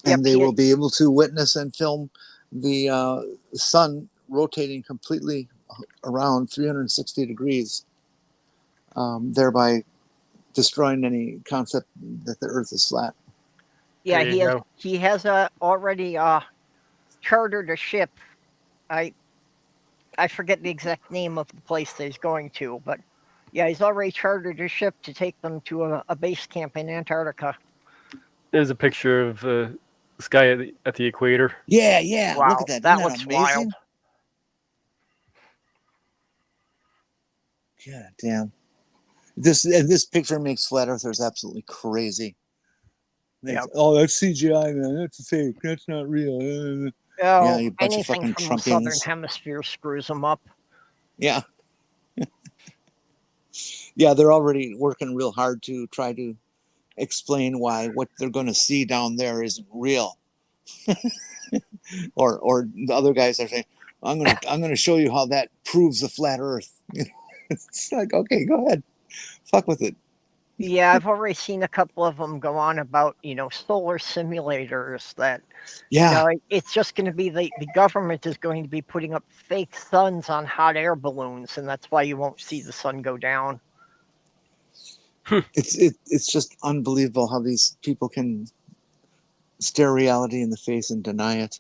And they will be able to witness and film the sun rotating completely around 360 degrees, thereby destroying any concept that the Earth is flat. Yeah, he has already chartered a ship. I forget the exact name of the place that he's going to, but yeah, he's already chartered a ship to take them to a base camp in Antarctica. There's a picture of this guy at the equator. Yeah. Wow, look at that. That Isn't looks amazing? wild. God damn. This picture makes flat earthers absolutely crazy. Yep. Oh, that's CGI, man. That's fake. That's not real. Oh, you bunch of anything fucking from the southern Trumpians. hemisphere screws them up. Yeah. Yeah, they're already working real hard to try to explain why what they're going to see down there isn't real. or the other guys are saying, I'm gonna show you how that proves the flat Earth. It's like, okay, go ahead, fuck with it. Yeah, I've already seen a couple of them go on about, solar simulators that, it's just going to be the government is going to be putting up fake suns on hot air balloons, and that's why you won't see the sun go down. It's just unbelievable how these people can stare reality in the face and deny it.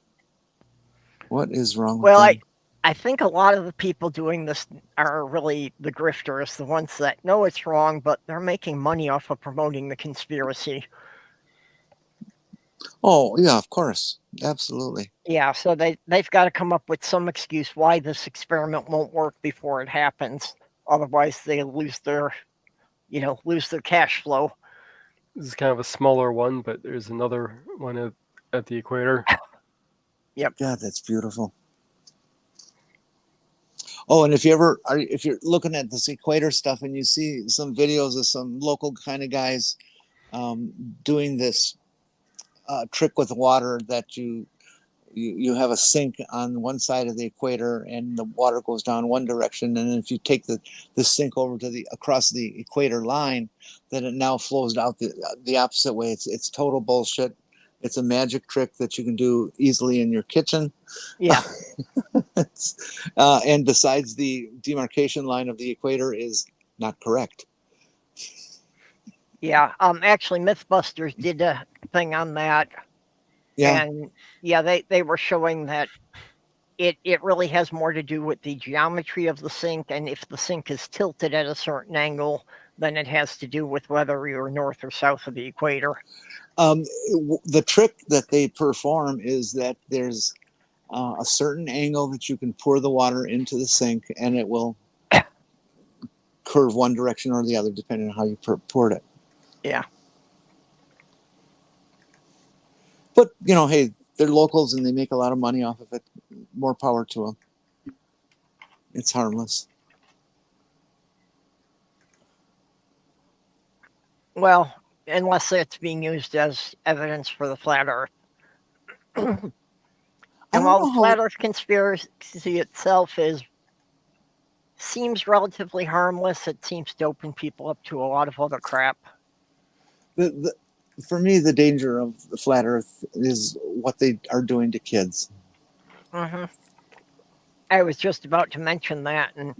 What is wrong with them? I think a lot of the people doing this are really the grifters, the ones that know it's wrong, but they're making money off of promoting the conspiracy. Oh, yeah, of course. Absolutely. Yeah, so they've got to come up with some excuse why this experiment won't work before it happens. Otherwise, they lose their cash flow. This is kind of a smaller one, but there's another one at the equator. Yep. God, that's beautiful. Oh, and if you're looking at this equator stuff and you see some videos of some local kind of guys doing this trick with water, that you have a sink on one side of the equator and the water goes down one direction, and then if you take the sink over to across the equator line, then it now flows out the opposite way. It's total bullshit. It's a magic trick that you can do easily in your kitchen. Yeah. And besides, the demarcation line of the equator is not correct. Yeah. Actually, Mythbusters did a thing on that. Yeah. And yeah, they were showing that it really has more to do with the geometry of the sink, and if the sink is tilted at a certain angle, then it has to do with whether you're north or south of the equator. The trick that they perform is that there's a certain angle that you can pour the water into the sink, and it will curve one direction or the other depending on how you poured it. Yeah. But, hey, they're locals and they make a lot of money off of it. More power to them. It's harmless. Well, unless it's being used as evidence for the flat Earth. And while the flat Earth conspiracy itself seems relatively harmless, it seems to open people up to a lot of other crap. For me, the danger of the flat Earth is what they are doing to kids. Mm-hmm. I was just about to mention that, and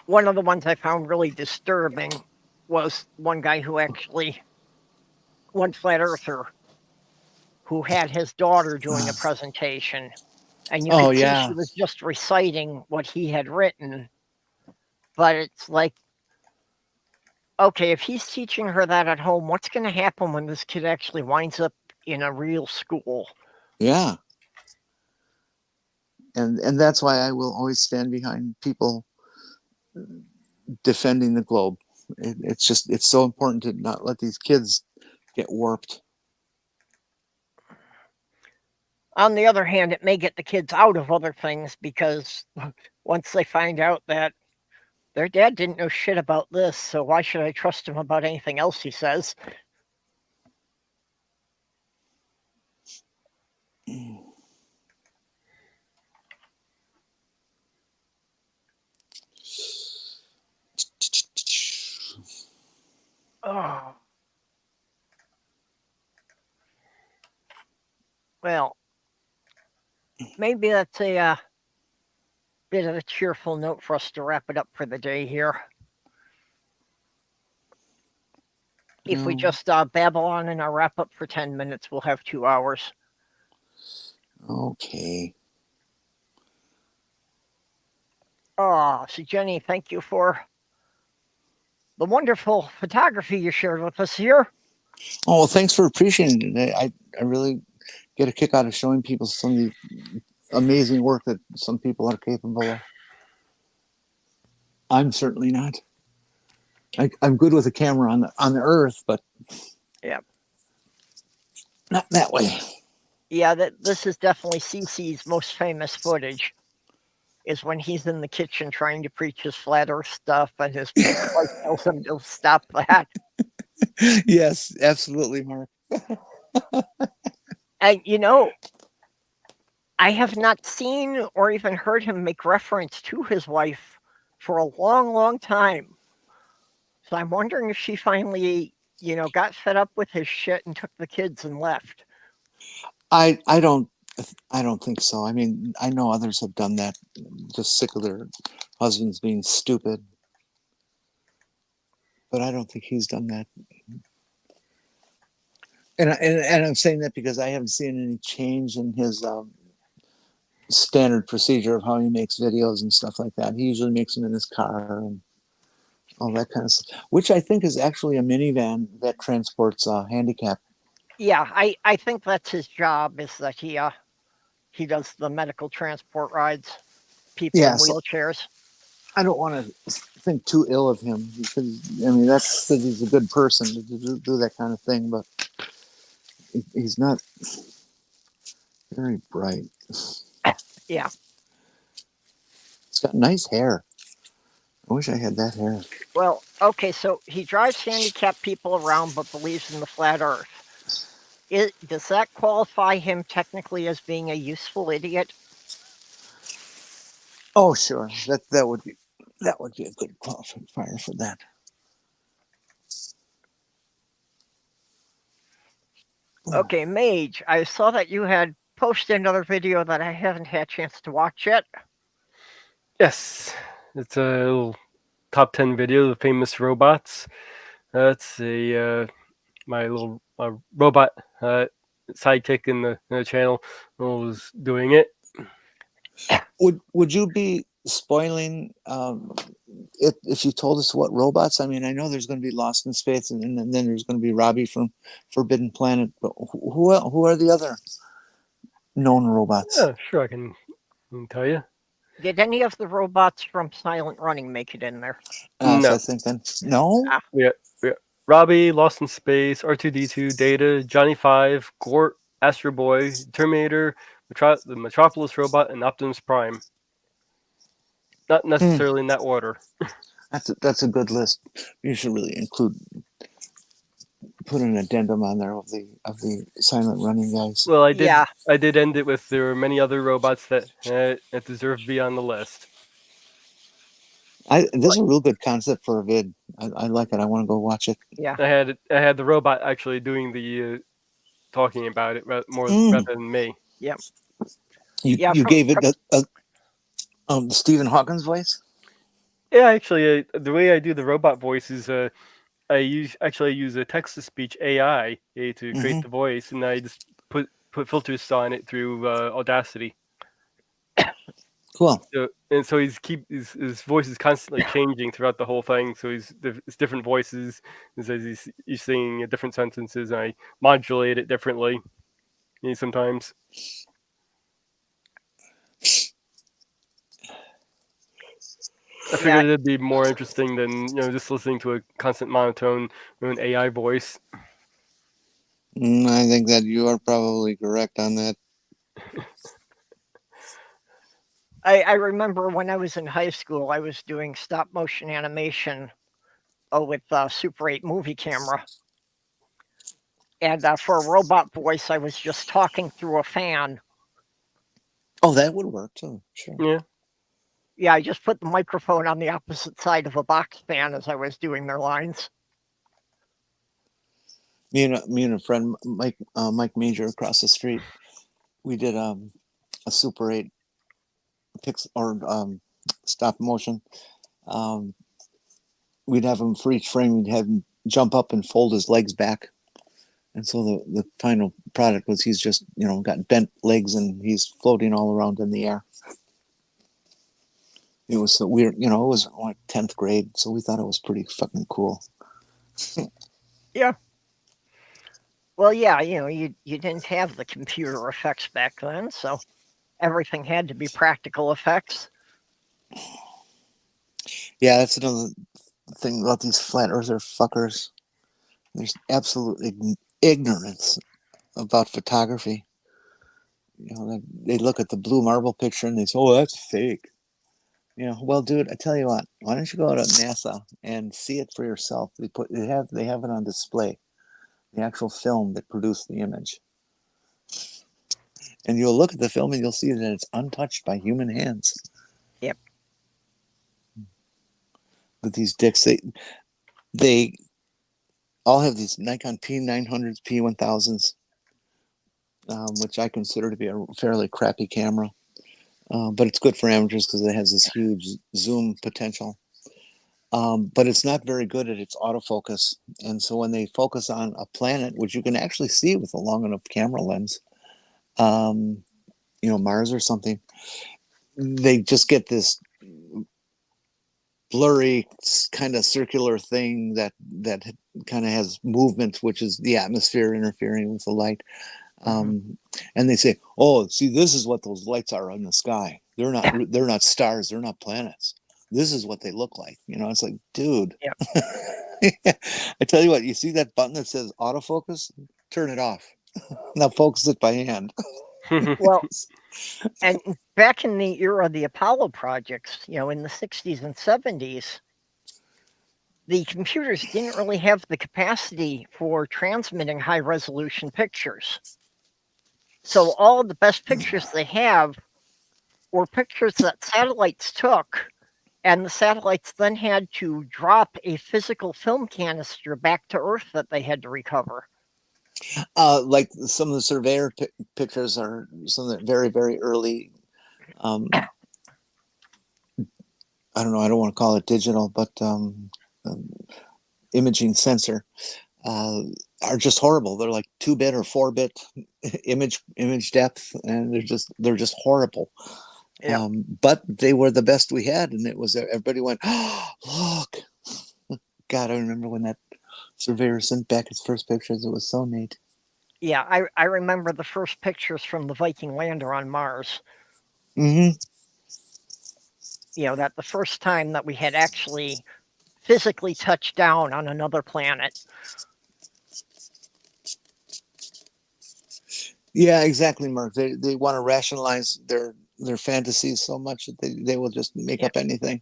one of the ones I found really disturbing was one guy one flat earther, who had his daughter doing a presentation, and you could see she was just reciting what he had written, but it's like, okay, if he's teaching her that at home, what's going to happen when this kid actually winds up in a real school? Yeah. And that's why I will always stand behind people defending the globe. It's so important to not let these kids get warped. On the other hand, it may get the kids out of other things, because once they find out that their dad didn't know shit about this, so why should I trust him about anything else he says? Oh. Well, maybe that's a bit of a cheerful note for us to wrap it up for the day here. If we just babble on in our wrap up for 10 minutes, we'll have 2 hours. Okay. Oh, so Jenny, thank you for the wonderful photography you shared with us here. Oh, well, thanks for appreciating it. I really get a kick out of showing people some of the amazing work that some people are capable of. I'm certainly not. I'm good with a camera on the Earth, but Yeah. not that way. Yeah, this is definitely CC's most famous footage. Is when he's in the kitchen trying to preach his flat Earth stuff, and his wife tells him to stop that. Yes, absolutely, Mark. And I have not seen or even heard him make reference to his wife for a long, long time. So I'm wondering if she finally, got fed up with his shit and took the kids and left. I don't think so. I mean, I know others have done that, just sick of their husbands being stupid. But I don't think he's done that. And I'm saying that because I haven't seen any change in his standard procedure of how he makes videos and stuff like that. He usually makes them in his car and all that kind of stuff, which I think is actually a minivan that transports handicap. Yeah, I think that's his job, is that he does the medical transport rides, people in wheelchairs. I don't want to think too ill of him, because I mean that's that he's a good person to do that kind of thing, but he's not very bright. Yeah. He's got nice hair. I wish I had that hair. Well, okay, so he drives handicapped people around but believes in the flat Earth. Does that qualify him technically as being a useful idiot? Oh, sure. That would be a good qualifier for that. Okay, Mage, I saw that you had posted another video that I haven't had a chance to watch yet. Yes, it's a little top 10 video of famous robots. That's my little robot sidekick in the channel was doing it. Would you be spoiling if you told us what robots? I mean, I know there's going to be Lost in Space, and then there's going to be Robbie from Forbidden Planet. But who are the other known robots? Yeah, sure, I can tell you. Did any of the robots from Silent Running make it in there? No. So I think then no. Yeah. Robbie, Lost in Space, R2D2, Data, Johnny 5, Gort, Astro Boy, Terminator, the Metropolis robot, and Optimus Prime. Not necessarily in that order. That's a good list. You should really put an addendum on there of the Silent Running guys. Well, I did. Yeah. I did end it with there are many other robots that deserve to be on the list. This is a real good concept for a vid. I like it. I want to go watch it. Yeah. I had the robot actually doing the talking about it rather than me. Yep. You gave it the Stephen Hawkins voice? Yeah, actually, the way I do the robot voice is I use a text-to-speech AI to create the voice, and I just put filters on it through Audacity. Cool. So his voice is constantly changing throughout the whole thing. So it's different voices as he's saying different sentences, and I modulate it differently sometimes. I figured it'd be more interesting than just listening to a constant monotone AI voice. I think that you are probably correct on that. I remember when I was in high school, I was doing stop motion animation with Super 8 movie camera. And for a robot voice, I was just talking through a fan. Oh, that would work too. Sure. Yeah. Yeah, I just put the microphone on the opposite side of a box fan as I was doing their lines. Me and a friend, Mike Major, across the street, we did a Super 8 stop motion. We'd have him for each frame. We'd have him jump up and fold his legs back, and so the final product was he's just got bent legs and he's floating all around in the air. It was so weird, it was like 10th grade, so we thought it was pretty fucking cool. Yeah. Well, yeah, you didn't have the computer effects back then, so everything had to be practical effects. Yeah, that's another thing about these flat earther fuckers. There's absolute ignorance about photography. You know, they look at the blue marble picture and they say, "Oh, that's fake." You know, well, dude, I tell you what. Why don't you go to NASA and see it for yourself? They have it on display, the actual film that produced the image, and you'll look at the film and you'll see that it's untouched by human hands. Yep. But these dicks, they all have these Nikon P900s, P1000s, which I consider to be a fairly crappy camera. But it's good for amateurs because it has this huge zoom potential. But it's not very good at its autofocus. And so when they focus on a planet, which you can actually see with a long enough camera lens, Mars or something, they just get this blurry kind of circular thing that kind of has movement, which is the atmosphere interfering with the light. And they say, "Oh, see, this is what those lights are in the sky. They're not stars. They're not planets. This is what they look like." It's like, dude. Yep. I tell you what. You see that button that says autofocus? Turn it off. Now focus it by hand. Well, and back in the era of the Apollo projects, in the 60s and 70s, the computers didn't really have the capacity for transmitting high-resolution pictures. So all of the best pictures they have were pictures that satellites took, and the satellites then had to drop a physical film canister back to Earth that they had to recover. Like some of the surveyor pictures are some of the very, very early, I don't know, I don't want to call it digital, but imaging sensor are just horrible. They're like 2-bit or 4-bit image depth, and they're just horrible. Yeah. But they were the best we had, and it was everybody went, "Oh, look." God, I remember when that surveyor sent back his first pictures. It was so neat. Yeah, I remember the first pictures from the Viking lander on Mars. Mm-hmm. That the first time that we had actually physically touched down on another planet. Yeah, exactly, Mark. They want to rationalize their fantasies so much that they will just make up anything.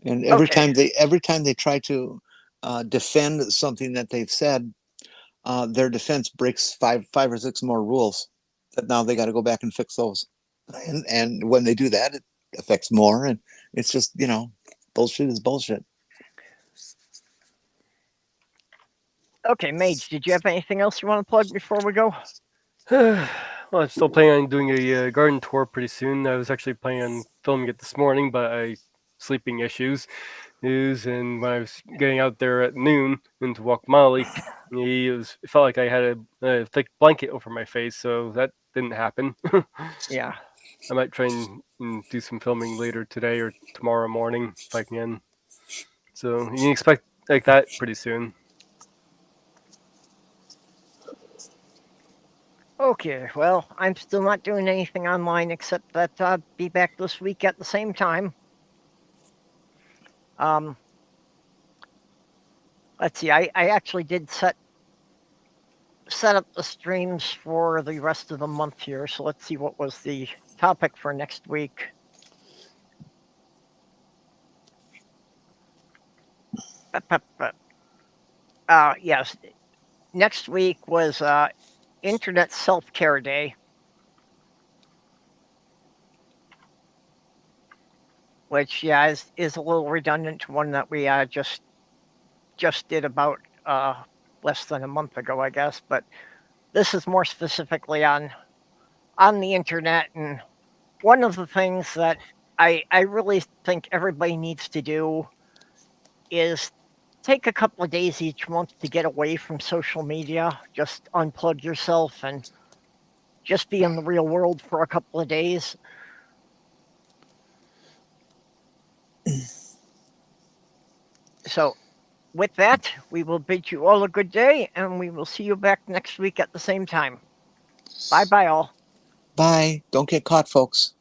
And every time they try to defend something that they've said, their defense breaks five or six more rules that now they got to go back and fix those. And when they do that, it affects more, and it's just bullshit is bullshit. Okay, Mage, did you have anything else you want to plug before we go? Well, I'm still planning on doing a garden tour pretty soon. I was actually planning on filming it this morning, but I sleeping issues. And when I was getting out there at noon into walk Molly, it felt like I had a thick blanket over my face, so that didn't happen. Yeah. I might try and do some filming later today or tomorrow morning if I can. So you can expect like that pretty soon. Okay, well, I'm still not doing anything online except that I'll be back this week at the same time. Let's see, I actually did set up the streams for the rest of the month here, so let's see what was the topic for next week. Yes, next week was Internet Self-Care Day, which is a little redundant to one that we just did about less than a month ago, I guess. But this is more specifically on the internet, and one of the things that I really think everybody needs to do is take a couple of days each month to get away from social media, just unplug yourself and just be in the real world for a couple of days. So with that, we will bid you all a good day, and we will see you back next week at the same time. Bye-bye, all. Bye. Don't get caught, folks.